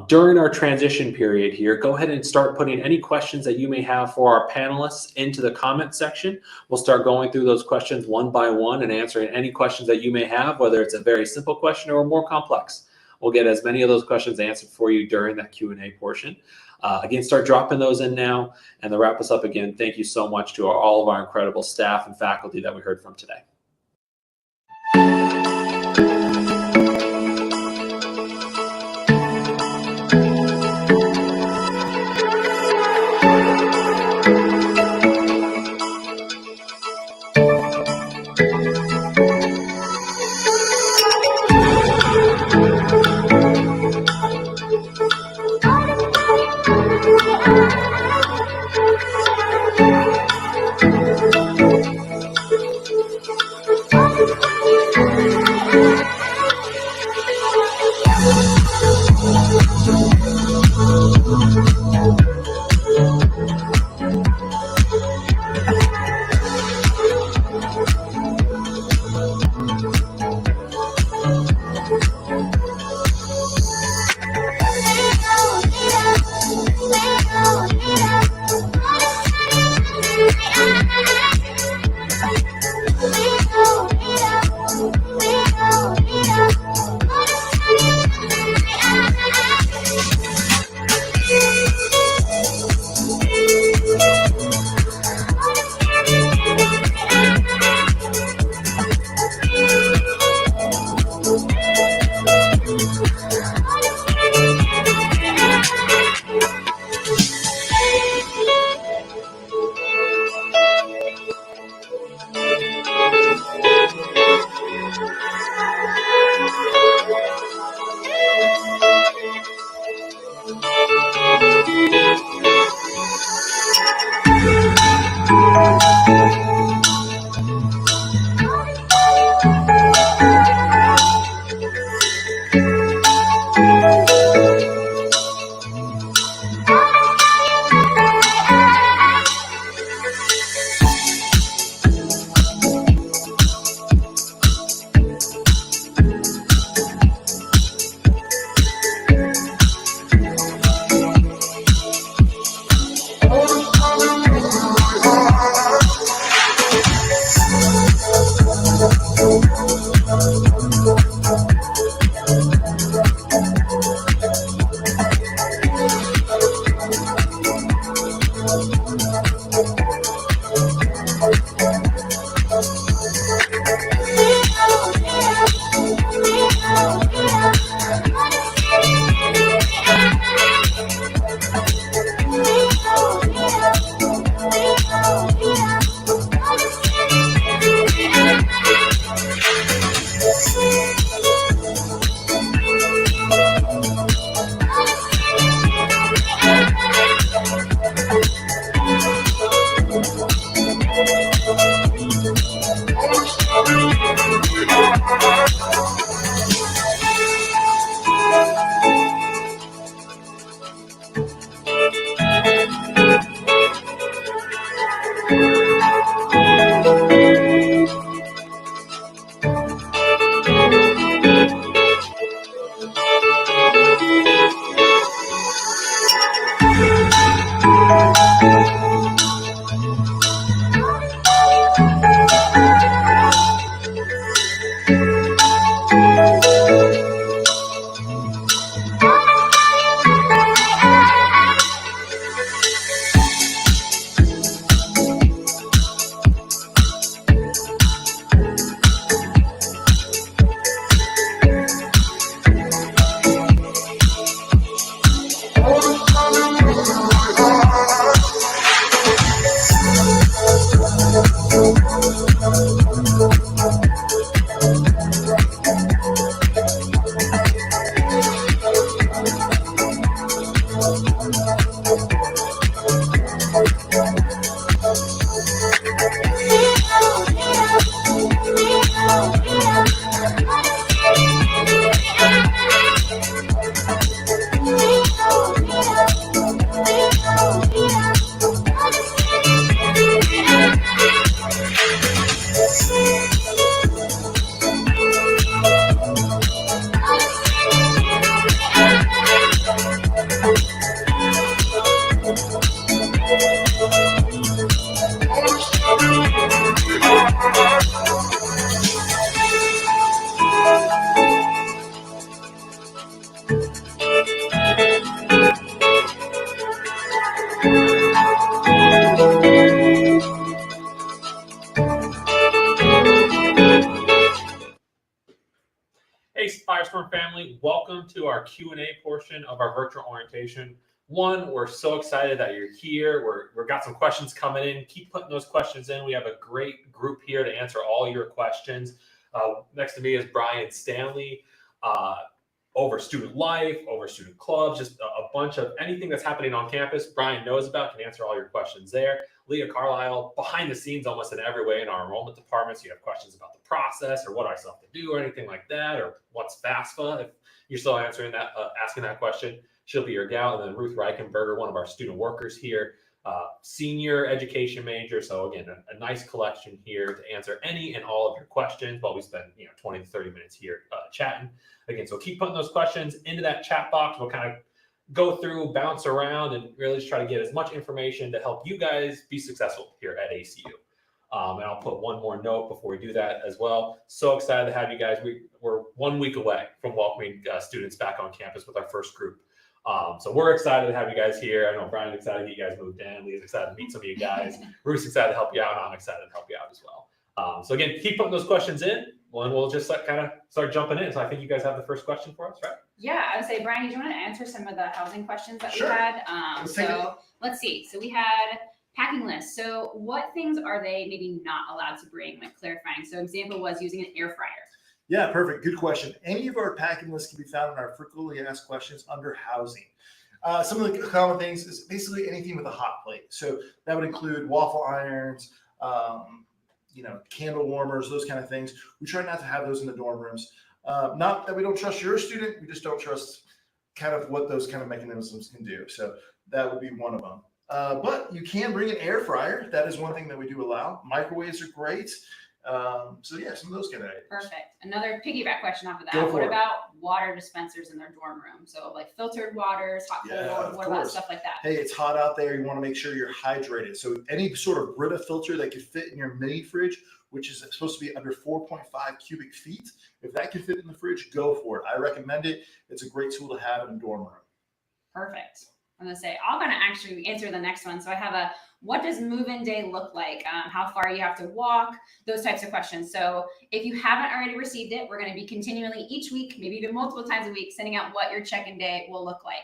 During our transition period here, go ahead and start putting any questions that you may have for our panelists into the comment section. We'll start going through those questions one by one and answering any questions that you may have, whether it's a very simple question or more complex. We'll get as many of those questions answered for you during that Q&A portion. Again, start dropping those in now. And to wrap us up again, thank you so much to all of our incredible staff and faculty that we heard from today. welcome to our Q&A portion of our virtual orientation. One, we're so excited that you're here. We've got some questions coming in. Keep putting those questions in. We have a great group here to answer all your questions. Next to me is Brian Stanley, over student life, over student clubs, just a bunch of anything that's happening on campus. Brian knows about, can answer all your questions there. Leah Carlisle, behind the scenes almost in every way in our enrollment department. So you have questions about the process or what I still have to do or anything like that, or what's FAFSA. If you're still answering that, asking that question, she'll be your gal. And then Ruth Reichenberger, one of our student workers here, senior education major. So again, a nice collection here to answer any and all of your questions while we spend 20 to 30 minutes here chatting. Again, so keep putting those questions into that chat box. We'll kind of go through, bounce around, and really just try to get as much information to help you guys be successful here at ACU. And I'll put one more note before we do that as well. So excited to have you guys. We're 1 week away from welcoming students back on campus with our first group. So we're excited to have you guys here. I know Brian's excited to get you guys moved in. Leah's excited to meet some of you guys. Ruth's excited to help you out, and I'm excited to help you out as well. So again, keep putting those questions in. Well, and we'll just kind of start jumping in. So I think you guys have the first question for us, right? Yeah, I would say, Brian, did you want to answer some of the housing questions that Sure. we had? Let's see. So we had packing lists. So what things are they maybe not allowed to bring, like clarifying? So example was using an air fryer. Yeah, perfect. Good question. Any of our packing lists can be found in our frequently asked questions under housing. Some of the common things is basically anything with a hot plate. So that would include waffle irons, candle warmers, those kind of things. We try not to have those in the dorm rooms. Not that we don't trust your student, we just don't trust kind of what those kind of mechanisms can do. So that would be one of them. But you can bring an air fryer. That is one thing that we do allow. Microwaves are great. So yeah, some of those kind of items. Perfect. Another piggyback question off of Go that. for What it. about water dispensers in their dorm room? So like filtered waters, hot cold Yeah, water, of what about course. stuff like that? Hey, it's hot out there. You want to make sure you're hydrated. So any sort of Brita filter that could fit in your mini fridge, which is supposed to be under 4.5 cubic feet, if that can fit in the fridge, go for it. I recommend it. It's a great tool to have in a dorm room. Perfect. I'm gonna say I'll actually answer the next one. So I have what does move-in day look like? How far you have to walk? Those types of questions. So if you haven't already received it, we're going to be continually each week, maybe even multiple times a week, sending out what your check-in day will look like.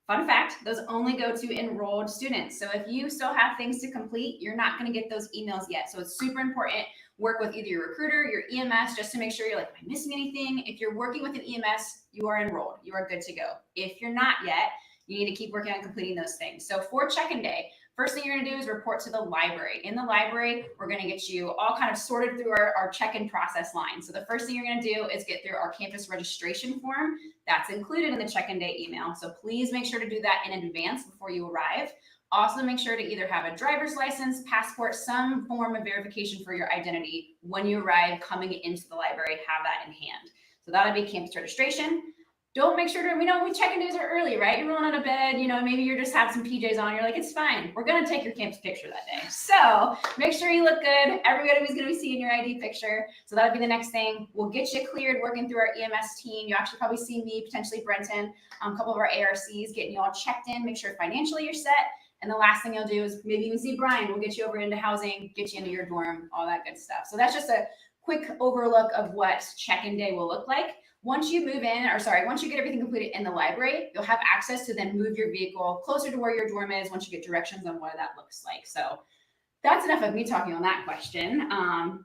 Fun fact, those only go to enrolled students. So if you still have things to complete, you're not going to get those emails yet. So it's super important. Work with either your recruiter, your EMS, just to make sure you're like, am I missing anything? If you're working with an EMS, you are enrolled. You are good to go. If you're not yet, you need to keep working on completing those things. So for check-in day, first thing you're gonna do is report to the library. In the library, we're gonna get you all kind of sorted through our check-in process line. So the first thing you're gonna do is get through our campus registration form. That's included in the check-in day email. So please make sure to do that in advance before you arrive. Also make sure to either have a driver's license, passport, some form of verification for your identity when you arrive coming into the library, have that in hand. So that'll be campus registration. Don't make sure to, we check-in days are early, right? You're rolling out of bed, maybe you're just have some PJs on. You're like, it's fine. We're going to take your campus picture that day. So make sure you look good. Everybody's going to be seeing your ID picture. So that'll be the next thing. We'll get you cleared working through our EMS team. You actually probably see me, potentially Brenton, a couple of our ARCs, getting you all checked in, make sure financially you're set. And the last thing you'll do is maybe even see Brian. We'll get you over into housing, get you into your dorm, all that good stuff. So that's just a quick overlook of what check-in day will look like. Once you once you get everything completed in the library, you'll have access to then move your vehicle closer to where your dorm is once you get directions on what that looks like. So that's enough of me talking on that question.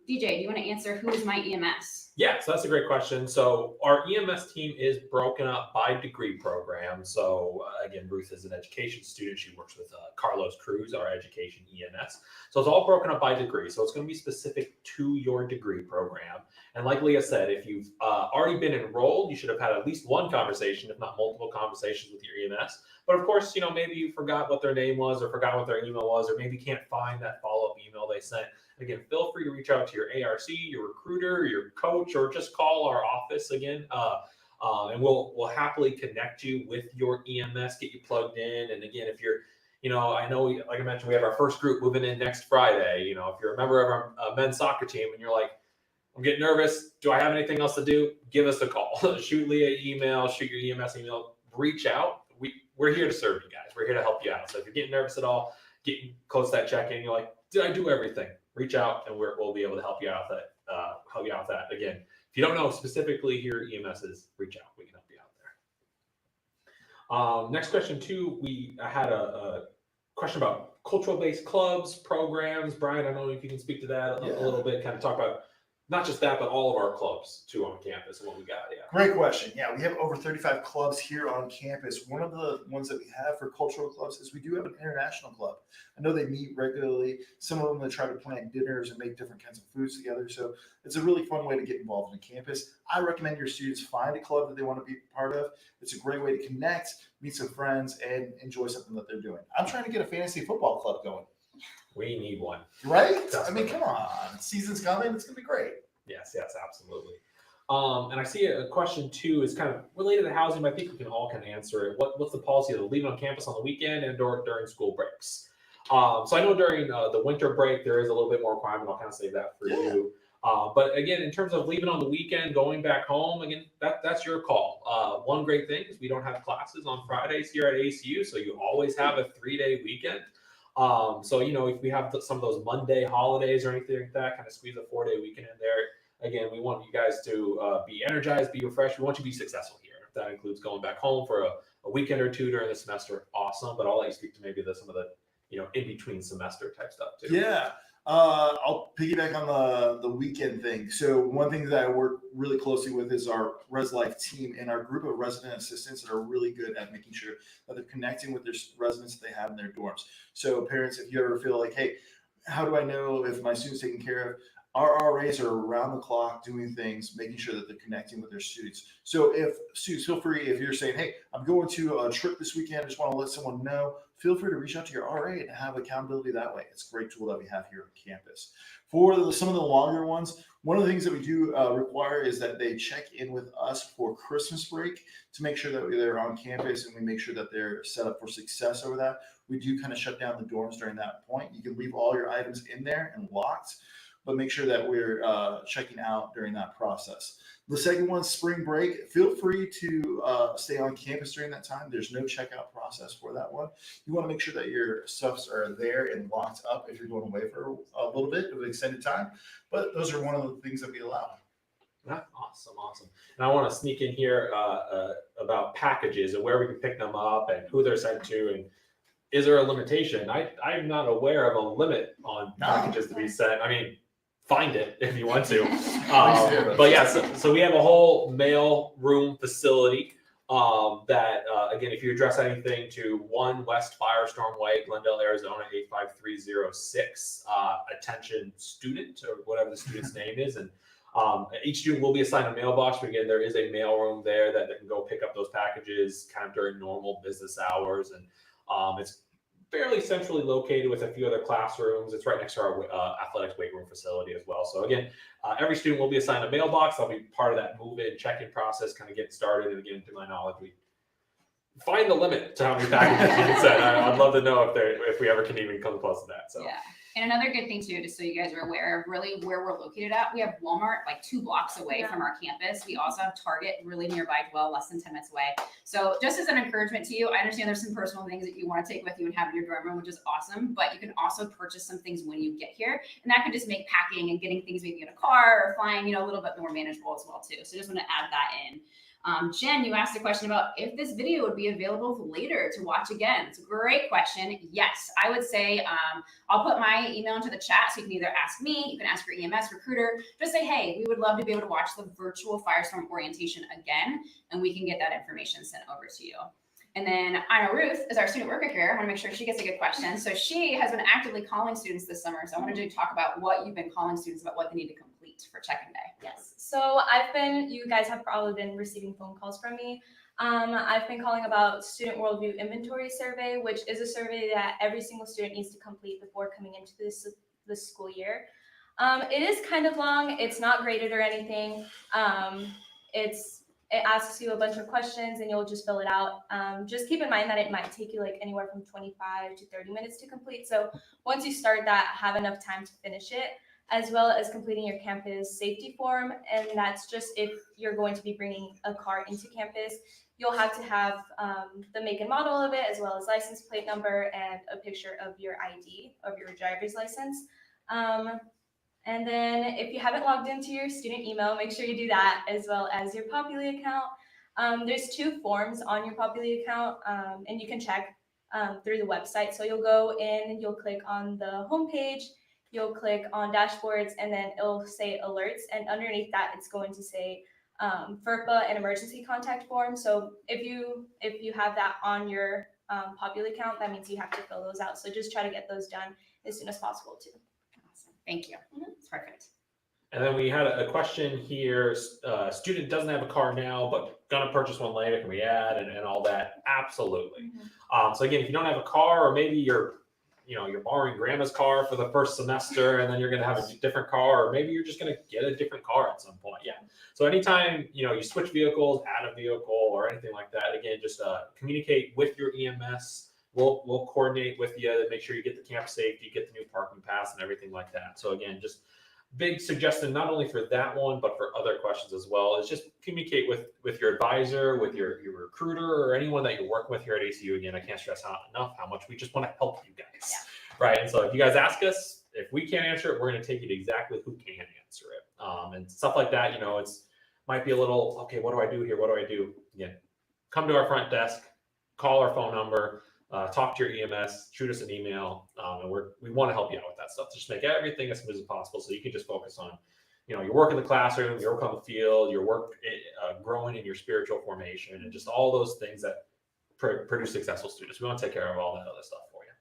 DJ, do you want to answer who is my EMS? Yeah, so that's a great question. So our EMS team is broken up by degree program. So again, Ruth is an education student. She works with Carlos Cruz, our education EMS. So it's all broken up by degree. So it's going to be specific to your degree program. And like Leah said, if you've already been enrolled, you should have had at least one conversation, if not multiple conversations with your EMS. But of course, maybe you forgot what their name was or forgot what their email was, or maybe can't find that follow-up email they sent. Again, feel free to reach out to your ARC, your recruiter, your coach, or just call our office again. And we'll happily connect you with your EMS, get you plugged in. And again, if you're, I know, like I mentioned, we have our first group moving in next Friday. If you're a member of our men's soccer team and you're like, I'm getting nervous, do I have anything else to do? Give us a call. Shoot Leah an email, shoot your EMS email, reach out. We're here to serve you guys. We're here to help you out. So if you're getting nervous at all, getting close to that check-in, you're like, did I do everything? Reach out and we'll be able to help you out with that. Again, if you don't know specifically who your EMS is, reach out. We can help you out there. Next question too, we had a question about cultural-based clubs, programs. Brian, I don't know if you can speak to that a little bit, kind of talk about not just that, but all of our clubs too on campus and what we got. Yeah. Great question. Yeah, we have over 35 clubs here on campus. One of the ones that we have for cultural clubs is we do have an international club. I know they meet regularly. Some of them they try to plan dinners and make different kinds of foods together. So it's a really fun way to get involved in campus. I recommend your students find a club that they want to be part of. It's a great way to connect, meet some friends, and enjoy something that they're doing. I'm trying to get a fantasy football club going. We need one. Right? I mean, come on. Season's coming. It's going to be great. Yes, absolutely. And I see a question too is kind of related to housing, but I think we can all kind of answer it. What's the policy of leaving on campus on the weekend and or during school breaks? So I know during the winter break, there is a little bit more requirement. I'll kind of save that for you. But again, in terms of leaving on the weekend, going back home, again, that's your call. One great thing is we don't have classes on Fridays here at ACU, so you always have a 3-day weekend. So, if we have some of those Monday holidays or anything like that, kind of squeeze a 4-day weekend in there. Again, we want you guys to be energized, be refreshed. We want you to be successful here. If that includes going back home for a weekend or two during the semester, awesome. But I'll let you speak to maybe some of the, in between semester type stuff too. Yeah. I'll piggyback on the weekend thing. So one thing that I work really closely with is our Res Life team and our group of resident assistants that are really good at making sure that they're connecting with their residents that they have in their dorms. So parents, if you ever feel like, hey, how do I know if my student's taken care of? Our RAs are around the clock doing things, making sure that they're connecting with their students. So if students, feel free, if you're saying, hey, I'm going to a trip this weekend, I just want to let someone know, feel free to reach out to your RA and have accountability that way. It's a great tool that we have here on campus. For some of the longer ones, one of the things that we do require is that they check in with us for Christmas break to make sure that they're on campus and we make sure that they're set up for success over that. We do kind of shut down the dorms during that point. You can leave all your items in there and locked, but make sure that we're checking out during that process. The second one, spring break. Feel free to stay on campus during that time. There's no checkout process for that one. You want to make sure that your stuffs are there and locked up if you're going away for a little bit of an extended time. But those are one of the things that we allow. Yeah, awesome. And I want to sneak in here about packages and where we can pick them up and who they're sent to, and is there a limitation? I'm not aware of a limit on packages to be sent. I mean, find it if you want to. But yeah, so we have a whole mail room facility that, again, if you address anything to 1 West Firestorm Way, Glendale, Arizona, 85306, attention student, or whatever the student's name is. And each student will be assigned a mailbox, but again, there is a mail room there that they can go pick up those packages kind of during normal business hours. And it's fairly centrally located with a few other classrooms. It's right next to our athletics weight room facility as well. So again, every student will be assigned a mailbox. They'll be part of that move-in check-in process, kind of getting started. And again, to my knowledge, we find the limit to how many packages we can send. I'd love to know if we ever can even come close to that. So yeah. And another good thing too, just so you guys are aware of really where we're located at, we have Walmart like 2 blocks away from our campus. We also have Target really nearby, well, less than 10 minutes away. So just as an encouragement to you, I understand there's some personal things that you want to take with you and have in your dorm room, which is awesome, but you can also purchase some things when you get here. And that could just make packing and getting things maybe in a car or flying, a little bit more manageable as well too. So just want to add that in. Jen, you asked a question about if this video would be available later to watch again. It's a great question. Yes, I would say I'll put my email into the chat so you can either ask me, you can ask your EMS recruiter, just say, hey, we would love to be able to watch the virtual Firestorm orientation again, and we can get that information sent over to you. And then Ina Ruth is our student worker here. I want to make sure she gets a good question. So she has been actively calling students this summer. So I wanted to talk about what you've been calling students about what they need to complete for check-in day. Yes. So you guys have probably been receiving phone calls from me. I've been calling about Student Worldview Inventory Survey, which is a survey that every single student needs to complete before coming into this school year. It is kind of long. It's not graded or anything. It asks you a bunch of questions and you'll just fill it out. Just keep in mind that it might take you like anywhere from 25 to 30 minutes to complete. So once you start that, have enough time to finish it, as well as completing your campus safety form. And that's just if you're going to be bringing a car into campus, you'll have to have the make and model of it, as well as license plate number and a picture of your ID, of your driver's license. And then if you haven't logged into your student email, make sure you do that, as well as your Populi account. There's 2 forms on your Populi account, and you can check through the website. So you'll go in, you'll click on the homepage, you'll click on dashboards, and then it'll say alerts. And underneath that, it's going to say FERPA and emergency contact form. So if you have that on your Populi account, that means you have to fill those out. So just try to get those done as soon as possible too. Awesome. Thank you. It's perfect. And then we had a question here. Student doesn't have a car now, but gonna purchase one later. Can we add and all that? Absolutely. So again, if you don't have a car, or maybe you're borrowing grandma's car for the first semester, and then you're gonna have a different car, or maybe you're just gonna get a different car at some point. Yeah. So anytime you switch vehicles, add a vehicle, or anything like that, again, just communicate with your EMS. We'll coordinate with you to make sure you get the campus safety, you get the new parking pass, and everything like that. So again, just big suggestion, not only for that one, but for other questions as well, is just communicate with your advisor, with your recruiter, or anyone that you're working with here at ACU. Again, I can't stress enough how much we just want to help you guys. Right. And so if you guys ask us, if we can't answer it, we're going to take you to exactly who can answer it. And stuff like that, it's might be a little, okay, what do I do here? What do I do? Again, come to our front desk, call our phone number, talk to your EMS, shoot us an email, and we want to help you out with that stuff. Just make everything as smooth as possible, so you can just focus on, your work in the classroom, your work on the field, your work growing in your spiritual formation, and just all those things that produce successful students. We want to take care of all that other stuff for you.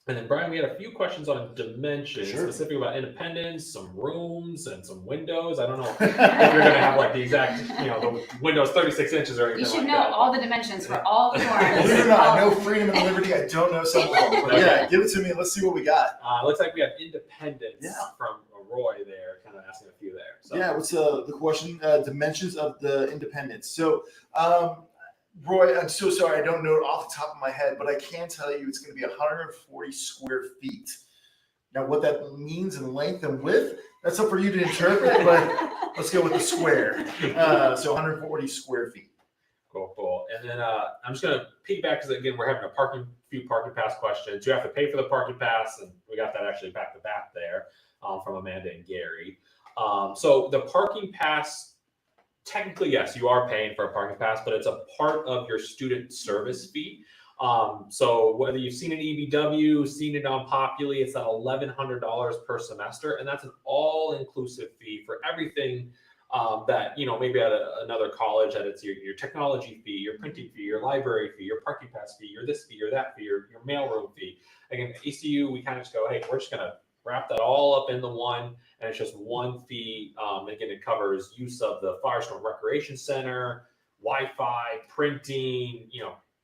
And then Brian, we had a few questions on dimensions, specifically about independence, some rooms, and some windows. I don't know if you're going to have like the exact, the windows 36 inches or anything. You should like know that. all the dimensions for all the dorms. Believe it or not, I know freedom and liberty. I don't know some of them. But yeah, give it to me. Let's see what we got. Looks like we have independence from Roy there, kind of asking a few there. So. Yeah, what's the question? Dimensions of the independence. So, Roy, I'm so sorry. I don't know it off the top of my head, but I can tell you it's going to be 140 square feet. Now, what that means in length and width, that's up for you to interpret, but let's go with the square. So 140 square feet. Cool. And then I'm just going to piggyback, because again, we're having a few parking pass questions. You have to pay for the parking pass, and we got that actually back to back there from Amanda and Gary. So the parking pass, technically, yes, you are paying for a parking pass, but it's a part of your student service fee. So whether you've seen an EBW, seen it on Populi, it's at $1,100 per semester, and that's an all-inclusive fee for everything that, maybe at another college, that it's your technology fee, your printing fee, your library fee, your parking pass fee, your this fee, your that fee, your mailroom fee. Again, ACU, we kind of just go, hey, we're just going to wrap that all up into one, and it's just one fee. Again, it covers use of the Firestone Recreation Center, Wi-Fi, printing,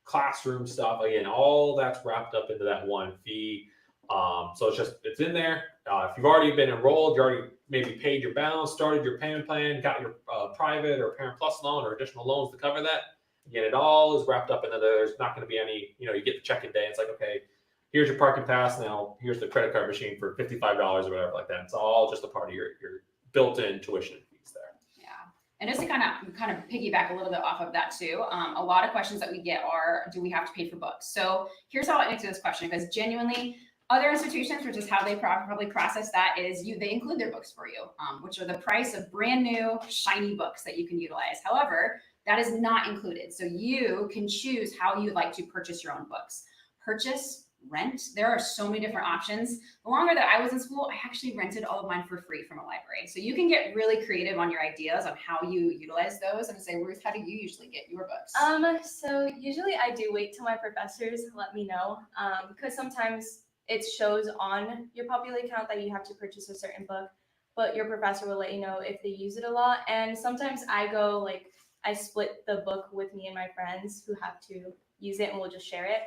classroom stuff. Again, all that's wrapped up into that one fee. So it's in there. If you've already been enrolled, you already maybe paid your balance, started your payment plan, got your private or Parent Plus loan or additional loans to cover that. Again, it all is wrapped up into there. There's not going to be any, you get the check-in day. It's like, okay, here's your parking pass. Now here's the credit card machine for $55 or whatever like that. It's all just a part of your built-in tuition fees there. Yeah. And just to kind of piggyback a little bit off of that too, a lot of questions that we get are, do we have to pay for books? So here's how I answer this question, because genuinely, other institutions, which is how they probably process that, is they include their books for you, which are the price of brand new shiny books that you can utilize. However, that is not included. So you can choose how you'd like to purchase your own books. Purchase, rent. There are so many different options. The longer that I was in school, I actually rented all of mine for free from a library. So you can get really creative on your ideas on how you utilize those. And say, Ruth, how do you usually get your books? So usually I do wait till my professors let me know, because sometimes it shows on your Populi account that you have to purchase a certain book, but your professor will let you know if they use it a lot. And sometimes I split the book with me and my friends who have to use it, and we'll just share it.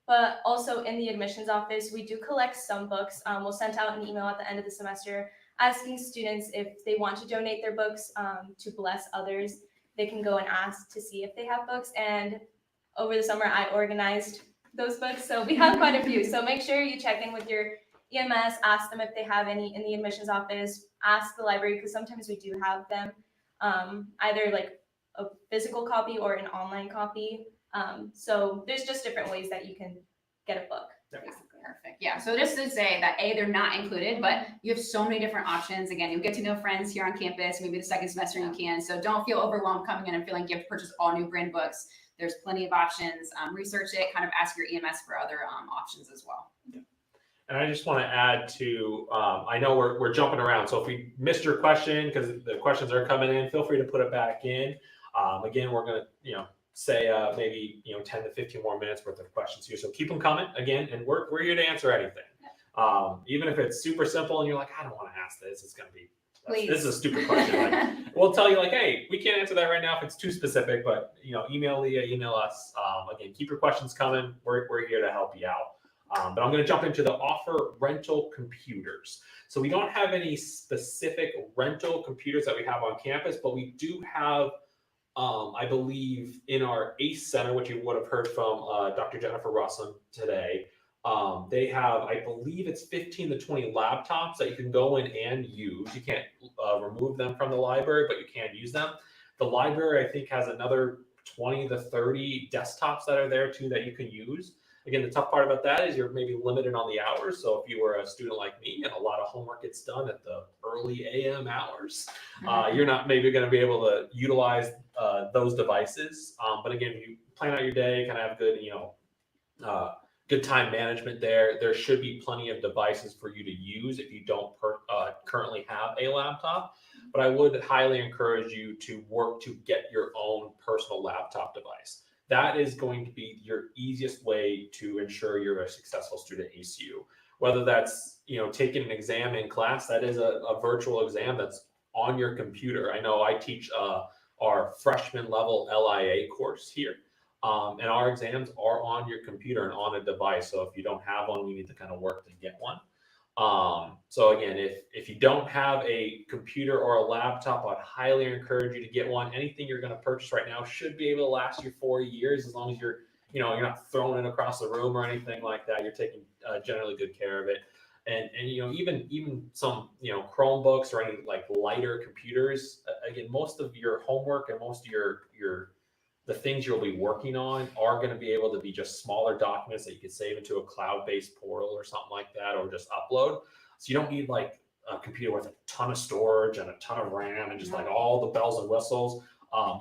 But also in the admissions office, we do collect some books. We'll send out an email at the end of the semester asking students if they want to donate their books to bless others. They can go and ask to see if they have books. And over the summer, I organized those books. So we have quite a few. So make sure you check in with your EMS, ask them if they have any in the admissions office, ask the library, because sometimes we do have them, either like a physical copy or an online copy. So there's just different ways that you can get a book. Perfect. Yeah. So just to say that they're not included, but you have so many different options. Again, you'll get to know friends here on campus. Maybe the second semester you can. So don't feel overwhelmed coming in and feeling like you have to purchase all new brand books. There's plenty of options. Research it. Kind of ask your EMS for other options as well. And I just want to add to, I know we're jumping around. So if we missed your question, because the questions are coming in, feel free to put it back in. Again, we're going to, say maybe 10 to 15 more minutes worth of questions here. So keep them coming again, and we're here to answer anything. Even if it's super simple and you're like, I don't want to ask this, it's going to be, this is a stupid question. Like, we'll tell you like, hey, we can't answer that right now if it's too specific, but email Leah, email us. Again, keep your questions coming. We're here to help you out. But I'm going to jump into the offer rental computers. So we don't have any specific rental computers that we have on campus, but we do have, I believe, in our ACE Center, which you would have heard from Dr. Jennifer Russell today, they have, I believe it's 15 to 20 laptops that you can go in and use. You can't remove them from the library, but you can use them. The library, I think, has another 20 to 30 desktops that are there too that you can use. Again, the tough part about that is you're maybe limited on the hours. So if you were a student like me and a lot of homework gets done at the early AM hours, you're not maybe going to be able to utilize those devices. But again, if you plan out your day, kind of have good, good time management there. There should be plenty of devices for you to use if you don't currently have a laptop. But I would highly encourage you to work to get your own personal laptop device. That is going to be your easiest way to ensure you're a successful student at ACU. Whether that's, taking an exam in class, that is a virtual exam that's on your computer. I know I teach our freshman level LIA course here. And our exams are on your computer and on a device. So if you don't have one, we need to kind of work to get one. So again, if you don't have a computer or a laptop, I'd highly encourage you to get one. Anything you're going to purchase right now should be able to last you 4 years, as long as you're not throwing it across the room or anything like that. You're taking generally good care of it. And even some Chromebooks or any like lighter computers. Again, most of your homework and most of the things you'll be working on are going to be able to be just smaller documents that you can save into a cloud-based portal or something like that, or just upload. So you don't need like a computer with a ton of storage and a ton of RAM and just like all the bells and whistles.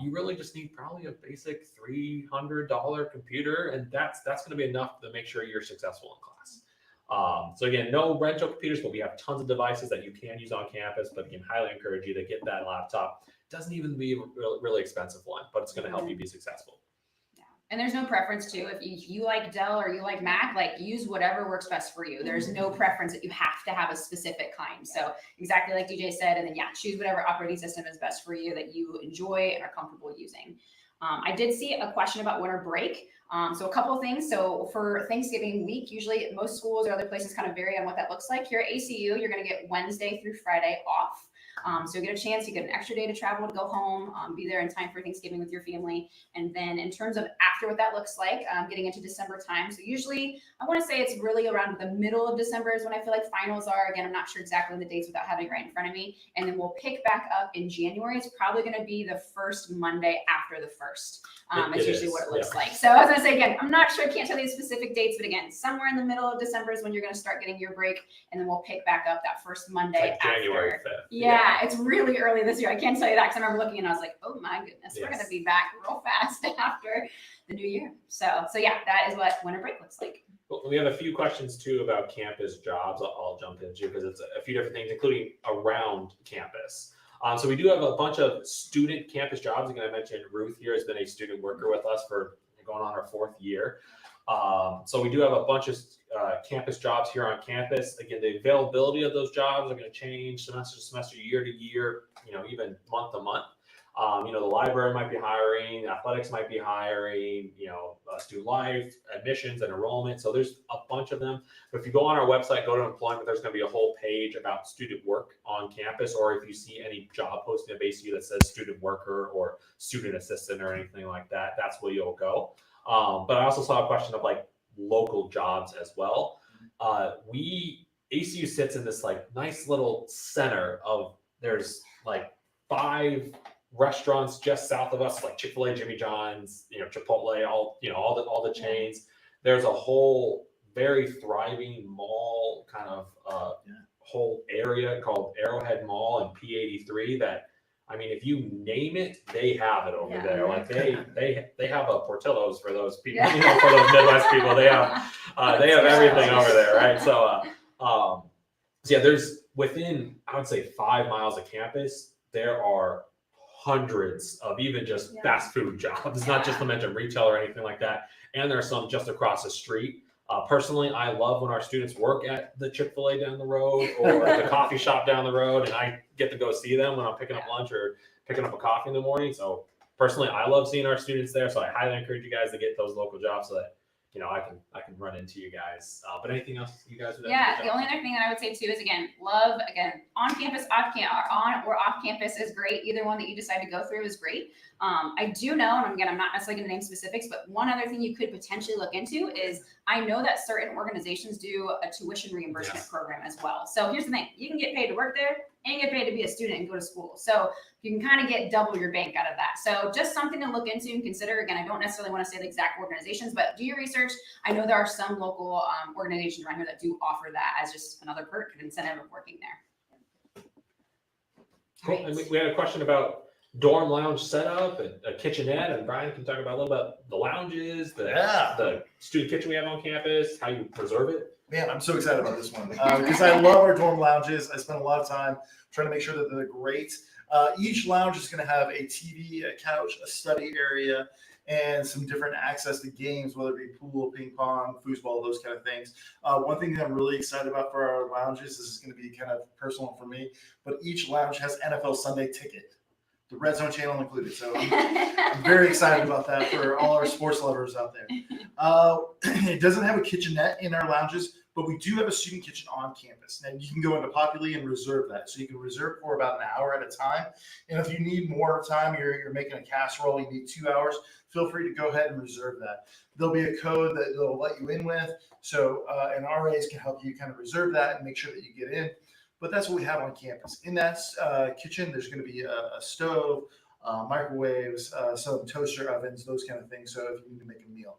You really just need probably a basic $300 computer, and that's going to be enough to make sure you're successful in class. So again, no rental computers, but we have tons of devices that you can use on campus. But again, highly encourage you to get that laptop. Doesn't even be a really expensive one, but it's going to help you be successful. Yeah. And there's no preference too. If you like Dell or you like Mac, like use whatever works best for you. There's no preference that you have to have a specific kind. So exactly like DJ said, and then choose whatever operating system is best for you that you enjoy and are comfortable using. I did see a question about winter break. So a couple of things. So for Thanksgiving week, usually most schools or other places kind of vary on what that looks like. Here at ACU, you're going to get Wednesday through Friday off. So you get a chance, you get an extra day to travel to go home, be there in time for Thanksgiving with your family. And then in terms of after what that looks like, getting into December time. So usually I want to say it's really around the middle of December is when I feel like finals are. Again, I'm not sure exactly the dates without having it right in front of me. And then we'll pick back up in January. It's probably going to be the first Monday after the 1st. It's usually what it looks like. So I was going to say, again, I'm not sure, I can't tell you the specific dates, but again, somewhere in the middle of December is when you're going to start getting your break. And then we'll pick back up that first Monday Like January 5th. Yeah, it's really early this year. I can't tell you that because I remember looking and I was like, oh my goodness, we're going to be back real fast after the new year. So yeah, that is what winter break looks like. Well, we have a few questions too about campus jobs. I'll jump into because it's a few different things, including around campus. So we do have a bunch of student campus jobs. Again, I mentioned Ruth here has been a student worker with us for going on our 4th year. So we do have a bunch of campus jobs here on campus. Again, the availability of those jobs are going to change semester to semester, year to year, even month to month. The library might be hiring, athletics might be hiring, student life, admissions, and enrollment. So there's a bunch of them. But if you go on our website, go to employment, there's going to be a whole page about student work on campus. Or if you see any job posting at ACU that says student worker or student assistant or anything like that, that's where you'll go. But I also saw a question of like local jobs as well. ACU sits in this like nice little center of, there's like 5 restaurants just south of us, like Chick-fil-A, Jimmy John's, Chipotle, all the chains. There's a whole very thriving mall kind of whole area called Arrowhead Mall and P83 that, I mean, if you name it, they have it over there. Like they have a Portillo's for those people, you know, for those Midwest people. They have everything over there, right? So, so yeah, there's within, I would say, 5 miles of campus, there are hundreds of even just fast food jobs, not just to mention retail or anything like that. And there are some just across the street. Personally, I love when our students work at the Chick-fil-A down the road or the coffee shop down the road, and I get to go see them when I'm picking up lunch or picking up a coffee in the morning. So personally, I love seeing our students there. So I highly encourage you guys to get those local jobs so that, you know, I can run into you guys. But anything else you guys would have? Yeah, the only other thing that I would say too is love on campus, off campus, on or off campus is great. Either one that you decide to go through is great. I do know, and again, I'm not necessarily going to name specifics, but one other thing you could potentially look into is I know that certain organizations do a tuition reimbursement program as well. So here's the thing: you can get paid to work there and get paid to be a student and go to school. So you can kind of get double your bank out of that. So just something to look into and consider. Again, I don't necessarily want to say the exact organizations, but do your research. I know there are some local organizations around here that do offer that as just another perk and incentive of working there. Cool. And we had a question about dorm lounge setup and a kitchenette, and Brian can talk about a little about the lounges, the student kitchen we have on campus, how you preserve it. Man, I'm so excited about this one because I love our dorm lounges. I spend a lot of time trying to make sure that they're great. Each lounge is going to have a TV, a couch, a study area, and some different access to games, whether it be pool, ping pong, foosball, those kind of things. One thing that I'm really excited about for our lounges, this is going to be kind of personal for me, but each lounge has NFL Sunday Ticket, the Red Zone channel included. So I'm very excited about that for all our sports lovers out there. It doesn't have a kitchenette in our lounges, but we do have a student kitchen on campus. And you can go into Populi and reserve that. So you can reserve for about an hour at a time. And if you need more time, you're making a casserole, you need 2 hours, feel free to go ahead and reserve that. There'll be a code that they'll let you in with. So, and RAs can help you kind of reserve that and make sure that you get in. But that's what we have on campus. In that kitchen, there's going to be a stove, microwaves, some toaster ovens, those kind of things. So if you need to make a meal.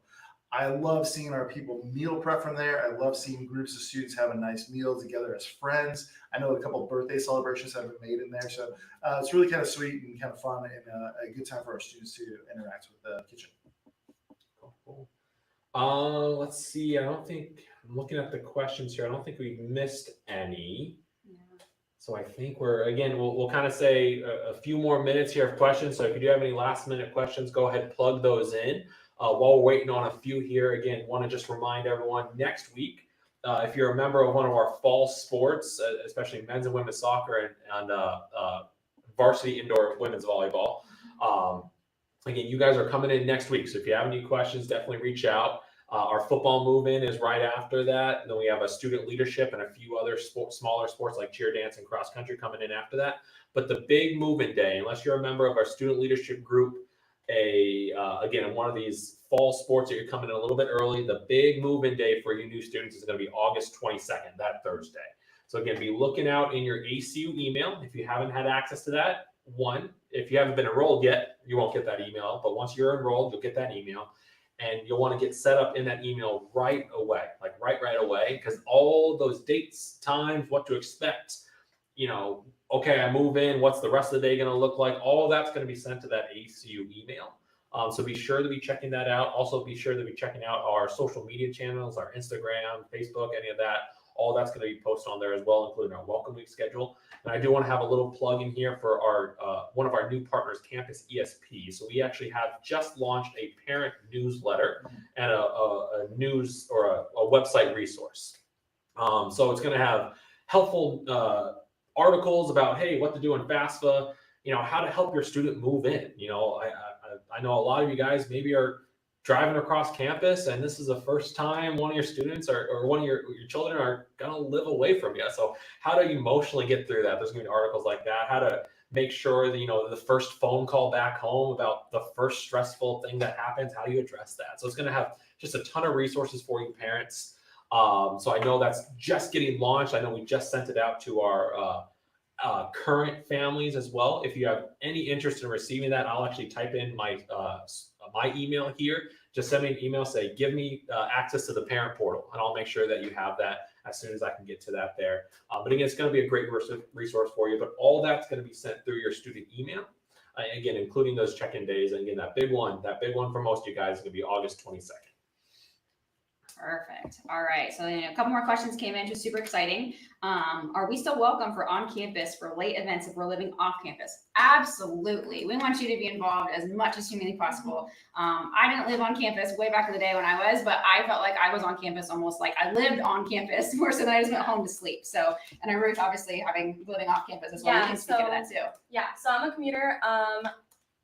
I love seeing our people meal prep from there. I love seeing groups of students have a nice meal together as friends. I know a couple of birthday celebrations have been made in there. So it's really kind of sweet and kind of fun and a good time for our students to interact with the kitchen. Cool. Let's see. I'm looking at the questions here. I don't think we've missed any. So I think we'll kind of say a few more minutes here of questions. So if you do have any last minute questions, go ahead and plug those in. While we're waiting on a few here, again, want to just remind everyone next week, if you're a member of one of our fall sports, especially men's and women's soccer and varsity indoor women's volleyball, again, you guys are coming in next week. So if you have any questions, definitely reach out. Our football move-in is right after that. And then we have a student leadership and a few other smaller sports like cheer dance and cross country coming in after that. But the big move-in day, unless you're a member of our student leadership group, again, one of these fall sports that you're coming in a little bit early, the big move-in day for you new students is going to be August 22nd, that Thursday. So again, be looking out in your ACU email. If you haven't had access to that, if you haven't been enrolled yet, you won't get that email. But once you're enrolled, you'll get that email. And you'll want to get set up in that email right away, like right away, because all those dates, times, what to expect, okay, I move in, what's the rest of the day going to look like? All that's going to be sent to that ACU email. So be sure to be checking that out. Also be sure to be checking out our social media channels, our Instagram, Facebook, any of that. All that's going to be posted on there as well, including our welcome week schedule. And I do want to have a little plug in here for our one of our new partners, Campus ESP. So we actually have just launched a parent newsletter and a news or a website resource. So it's going to have helpful articles about, hey, what to do in FAFSA, how to help your student move in. I know a lot of you guys maybe are driving across campus and this is the first time one of your students or one of your children are going to live away from you. So how to emotionally get through that? There's going to be articles like that, how to make sure that, the first phone call back home about the first stressful thing that happens, how do you address that? So it's going to have just a ton of resources for you parents. So I know that's just getting launched. I know we just sent it out to our current families as well. If you have any interest in receiving that, I'll actually type in my email here just send me an email, say, give me access to the parent portal, and I'll make sure that you have that as soon as I can get to that there. But again, it's going to be a great resource for you, but all that's going to be sent through your student email. Again, including those check-in days. And again, that big one for most of you guys is going to be August 22nd. Perfect. All right. So then a couple more questions came in, just super exciting. Are we still welcome for on campus for late events if we're living off campus? Absolutely. We want you to be involved as much as humanly possible. I didn't live on campus way back in the day when I was, but I felt like I was on campus almost like I lived on campus more so than I just went home to sleep. So, and Ruth, obviously living off campus as well. You can speak to that too. Yeah. So I'm a commuter.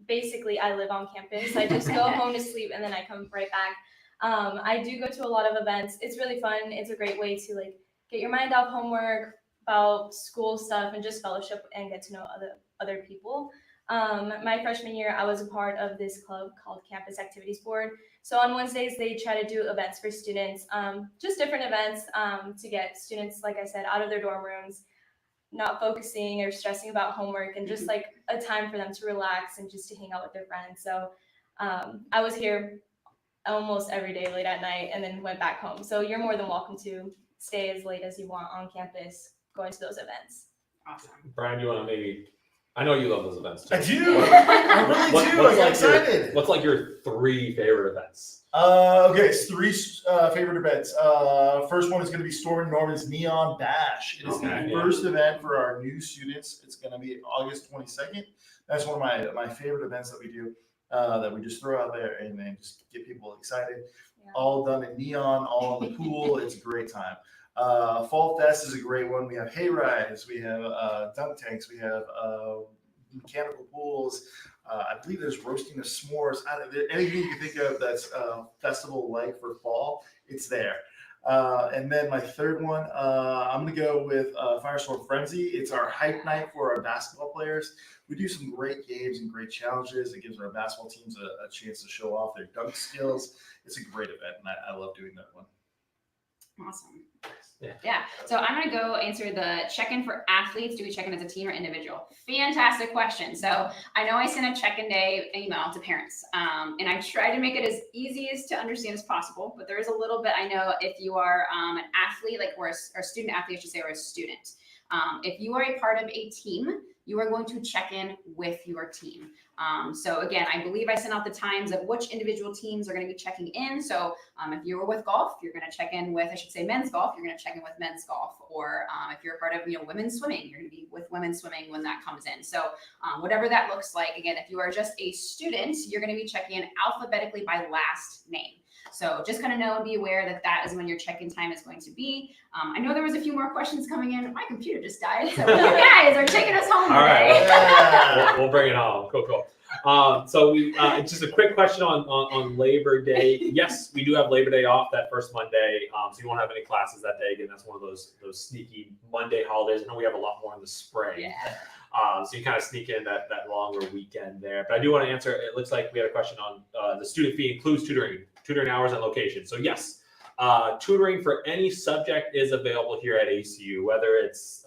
Basically I live on campus. I just go home to sleep and then I come right back. I do go to a lot of events. It's really fun. It's a great way to like get your mind off homework, about school stuff, and just fellowship and get to know other people. My freshman year, I was a part of this club called Campus Activities Board. So on Wednesdays, they try to do events for students, just different events to get students, like I said, out of their dorm rooms, not focusing or stressing about homework, and just like a time for them to relax and just to hang out with their friends. So I was here almost every day late at night and then went back home. So you're more than welcome to stay as late as you want on campus, going to those events. Awesome. Brian, you want to maybe, I know you love those events too. I do. I really do. I get excited. What's like your 3 favorite events? Okay, it's 3 favorite events. First one is going to be Storm and Norman's Neon Bash. It is the first event for our new students. It's going to be August 22nd. That's one of my favorite events that we do. That we just throw out there and then just get people excited. Yeah. All done in neon, all in the pool. It's a great time. Fall Fest is a great one. We have hay rides, we have dunk tanks, we have mechanical pools. I believe there's roasting of s'mores. Anything you can think of that's festival-like for fall, it's there. And then my third one, I'm going to go with Firestorm Frenzy. It's our hype night for our basketball players. We do some great games and great challenges. It gives our basketball teams a chance to show off their dunk skills. It's a great event, and I love doing that one. Awesome. Yeah. So I'm going to go answer the check-in for athletes. Do we check in as a team or individual? Fantastic question. So I know I sent a check-in day email to parents, and I tried to make it as easy as to understand as possible, but there is a little bit, I know if you are an athlete, like or a student athlete, I should say, or a student. If you are a part of a team, you are going to check in with your team. So again, I believe I sent out the times of which individual teams are going to be checking in. So if you were with golf, you're going to check in with, I should say, men's golf. You're going to check in with men's golf. Or if you're a part of, women's swimming, you're going to be with women's swimming when that comes in. So whatever that looks like, again, if you are just a student, you're going to be checking in alphabetically by last name. So just kind of know and be aware that that is when your check-in time is going to be. I know there was a few more questions coming in. My computer just died. So you guys are taking us home today. We'll bring it home. Cool. So we just a quick question on Labor Day. Yes, we do have Labor Day off that first Monday. So you won't have any classes that day. Again, that's one of those sneaky Monday holidays. I know we have a lot more in the spring. Yeah. So you kind of sneak in that longer weekend there. But I do want to answer. It looks like we had a question on the student fee includes tutoring hours and location. So yes, tutoring for any subject is available here at ACU, whether it's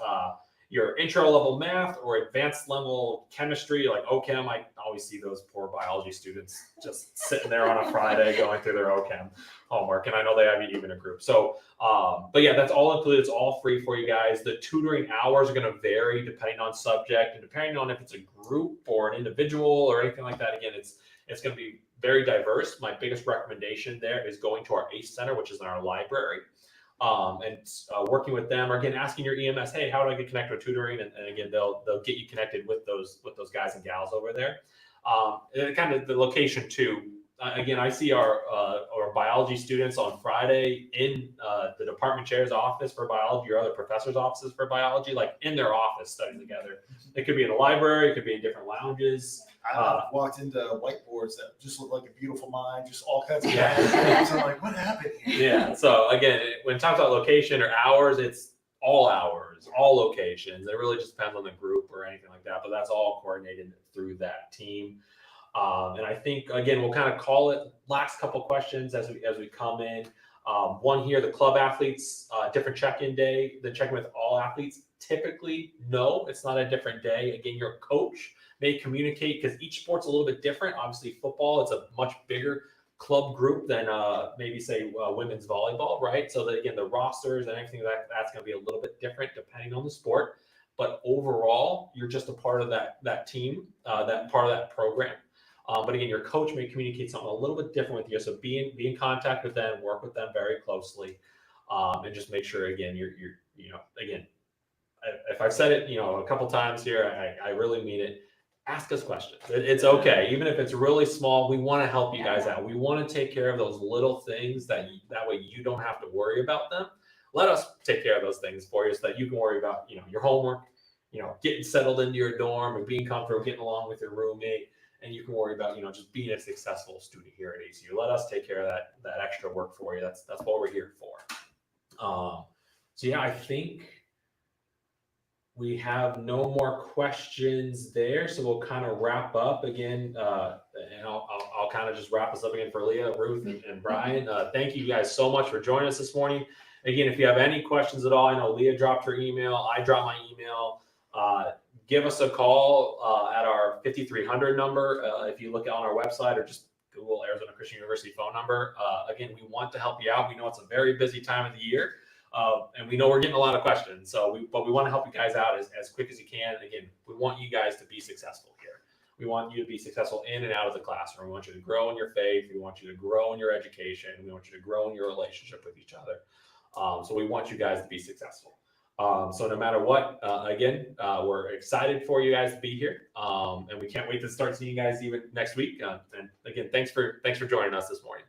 your intro level math or advanced level chemistry, like OChem. I always see those poor biology students just sitting there on a Friday going through their OChem homework. And I know they have even a group. So, but yeah, that's all included. It's all free for you guys. The tutoring hours are going to vary depending on subject and depending on if it's a group or an individual or anything like that. Again, it's going to be very diverse. My biggest recommendation there is going to our ACE Center, which is in our library. And working with them, or again, asking your EMS, hey, how do I get connected with tutoring? And again, they'll get you connected with those guys and gals over there. And kind of the location too. Again, I see our biology students on Friday in the department chair's office for biology or other professors' offices for biology, like in their office studying together. It could be in the library, it could be in different lounges. I've walked into whiteboards that just look like a beautiful mind, just all kinds of things. I'm like, what happened here? Yeah. So again, when it talks about location or hours, it's all hours, all locations. It really just depends on the group or anything like that. But that's all coordinated through that team. And I think again, we'll kind of call it last couple questions as we come in. One here, the club athletes, different check-in day than checking with all athletes. Typically, no, it's not a different day. Again, your coach may communicate because each sport's a little bit different. Obviously, football, it's a much bigger club group than maybe say women's volleyball, right? So that again, the rosters and everything that's going to be a little bit different depending on the sport. But overall, you're just a part of that team, that part of that program. But again, your coach may communicate something a little bit different with you. So be in contact with them, work with them very closely, and just make sure again you're again. If I've said it a couple times here, I really mean it. Ask us questions. It's okay, even if it's really small. We want to help you guys out. We want to take care of those little things that way you don't have to worry about them. Let us take care of those things for you so that you can worry about your homework, getting settled into your dorm and being comfortable, getting along with your roommate, and you can worry about just being a successful student here at ACU. Let us take care of that extra work for you. That's what we're here for. So yeah, I think we have no more questions there, so we'll kind of wrap up again, and I'll kind of just wrap us up again for Leah, Ruth, and Brian. Thank you guys so much for joining us this morning. Again, if you have any questions at all, I know Leah dropped her email, I dropped my email. Give us a call at our 5300 number if you look on our website, or just Google Arizona Christian University phone number. Again, we want to help you out. We know it's a very busy time of the year. And we know we're getting a lot of questions, but we want to help you guys out as quick as you can. Again, we want you guys to be successful here. We want you to be successful in and out of the classroom. We want you to grow in your faith. We want you to grow in your education. We want you to grow in your relationship with each other. So we want you guys to be successful. So no matter what, again, we're excited for you guys to be here. And we can't wait to start seeing you guys even next week. And again, thanks for joining us this morning.